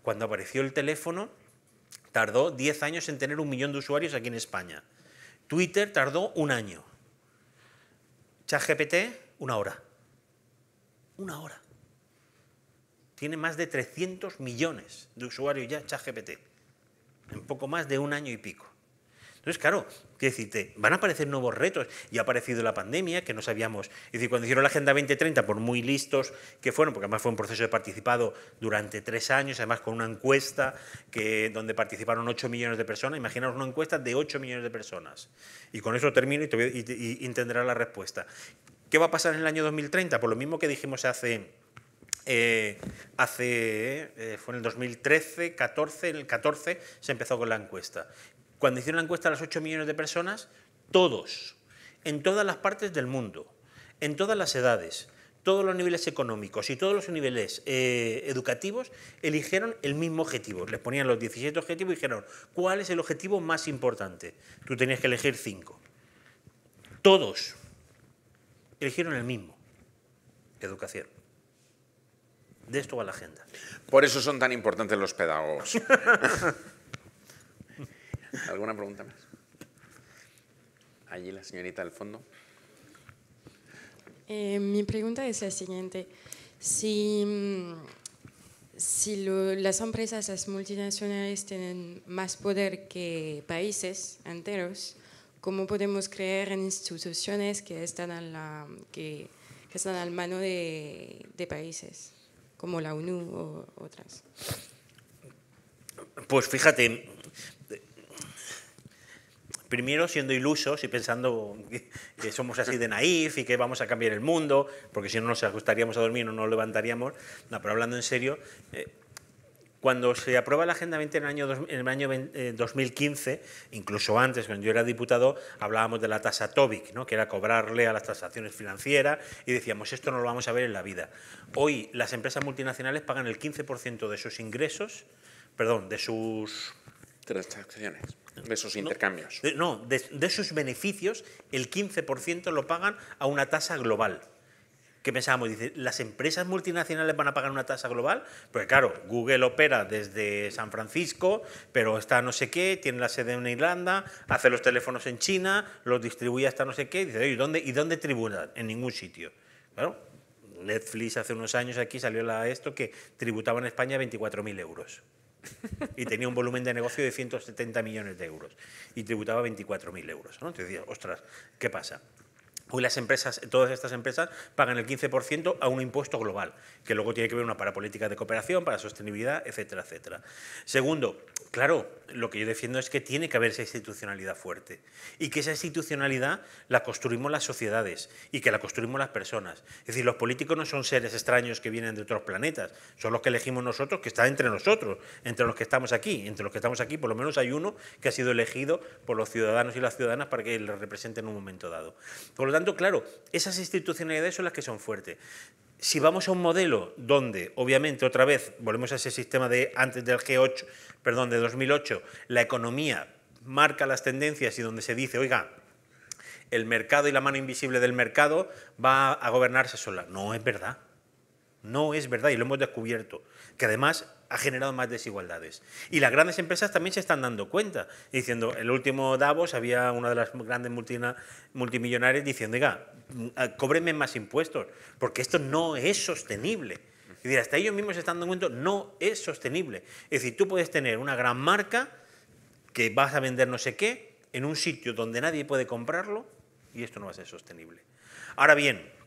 Speaker 2: Cuando apareció el teléfono, tardó 10 años en tener 1 millón de usuarios aquí en España. Twitter tardó 1 año. ChatGPT, 1 hora. 1 hora. Tiene más de 300 millones de usuarios ya ChatGPT. En poco más de 1 año y pico. Entonces, claro, quiero decirte, van a aparecer nuevos retos. Y ha aparecido la pandemia, que no sabíamos. Es decir, cuando hicieron la Agenda 2030, por muy listos que fueron, porque además fue un proceso de participado durante 3 años, además con una encuesta donde participaron 8 millones de personas. Imaginaos una encuesta de 8 millones de personas. Y con eso termino y entenderás la respuesta. ¿Qué va a pasar en el año 2030? Pues lo mismo que dijimos fue en el 2013, 14, en el 14 se empezó con la encuesta. Cuando hicieron la encuesta a las 8 millones de personas, todos, en todas las partes del mundo, en todas las edades, todos los niveles económicos y todos los niveles educativos, eligieron el mismo objetivo. Les ponían los 17 objetivos y dijeron, ¿cuál es el objetivo más importante? Tú tenías que elegir 5. Todos eligieron el mismo, educación. De esto va la agenda.
Speaker 1: Por eso son tan importantes los pedagogos. ¿Alguna pregunta más? Allí la señorita del fondo.
Speaker 6: Mi pregunta es la siguiente. Si las empresas, las multinacionales tienen más poder que países enteros, ¿cómo podemos creer en instituciones que están al mano de países, como la ONU o otras?
Speaker 2: Pues fíjate, primero siendo ilusos y pensando que somos así de naif y que vamos a cambiar el mundo, porque si no nos acostaríamos a dormir, no nos levantaríamos. No, pero hablando en serio, cuando se aprueba la Agenda 20 en el año 2015, incluso antes, cuando yo era diputado, hablábamos de la tasa Tobin, ¿no? Que era cobrarle a las transacciones financieras, y decíamos, esto no lo vamos a ver en la vida. Hoy las empresas multinacionales pagan el 15% de sus ingresos, perdón, de sus...
Speaker 1: transacciones, de esos intercambios.
Speaker 2: De sus beneficios, el 15% lo pagan a una tasa global. ¿Qué pensábamos? Dice, ¿las empresas multinacionales van a pagar una tasa global? Porque claro, Google opera desde San Francisco, pero está no sé qué, tiene la sede en Irlanda, hace los teléfonos en China, los distribuye hasta no sé qué, y dice, oye, ¿y dónde tributan? En ningún sitio. Claro, Netflix hace unos años aquí salió esto que tributaba en España 24.000 euros. Y tenía un volumen de negocio de 170 millones de euros y tributaba 24.000 euros, ¿no? Entonces decía, ostras, ¿qué pasa? Hoy las empresas, todas estas empresas pagan el 15% a un impuesto global, que luego tiene que ver para políticas de cooperación, para sostenibilidad, etcétera, etcétera. Segundo, claro, lo que yo defiendo es que tiene que haber esa institucionalidad fuerte y que esa institucionalidad la construimos las sociedades y que la construimos las personas. Es decir, los políticos no son seres extraños que vienen de otros planetas, son los que elegimos nosotros, que están entre nosotros, entre los que estamos aquí. Entre los que estamos aquí, por lo menos hay uno que ha sido elegido por los ciudadanos y las ciudadanas para que les represente en un momento dado. Por lo tanto, claro, esas institucionalidades son las que son fuertes. Si vamos a un modelo donde, obviamente, otra vez, volvemos a ese sistema de antes del G8, perdón, de 2008, la economía marca las tendencias y donde se dice, oiga, el mercado y la mano invisible del mercado va a gobernarse sola. No es verdad. No es verdad y lo hemos descubierto, que además ha generado más desigualdades. Y las grandes empresas también se están dando cuenta, diciendo, el último Davos había una de las grandes multimillonarias diciendo, oiga, cóbrenme más impuestos, porque esto no es sostenible. Es decir, hasta ellos mismos se están dando cuenta, no es sostenible. Es decir, tú puedes tener una gran marca que vas a vender no sé qué en un sitio donde nadie puede comprarlo y esto no va a ser sostenible. Ahora bien,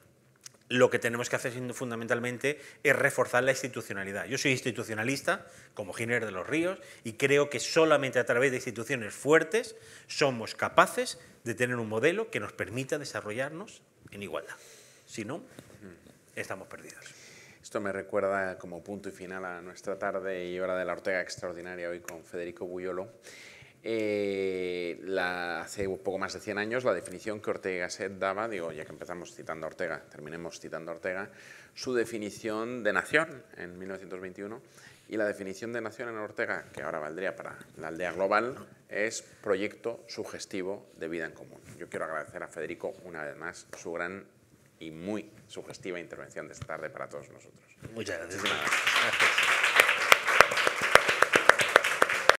Speaker 2: lo que tenemos que hacer fundamentalmente es reforzar la institucionalidad. Yo soy institucionalista, como Giner de los Ríos, y creo que solamente a través de instituciones fuertes somos capaces de tener un modelo que nos permita desarrollarnos en igualdad. Si no, estamos perdidos.
Speaker 1: Esto me recuerda como punto y final a nuestra tarde y hora de la Ortega extraordinaria hoy con Federico Buyolo. Hace un poco más de 100 años la definición que Ortega y Gasset daba, digo, ya que empezamos citando a Ortega, terminemos citando a Ortega, su definición de nación en 1921, y la definición de nación en Ortega, que ahora valdría para la aldea global, es proyecto sugestivo de vida en común. Yo quiero agradecer a Federico una vez más su gran y muy sugestiva intervención de esta tarde para todos nosotros.
Speaker 2: Muchas gracias. Gracias.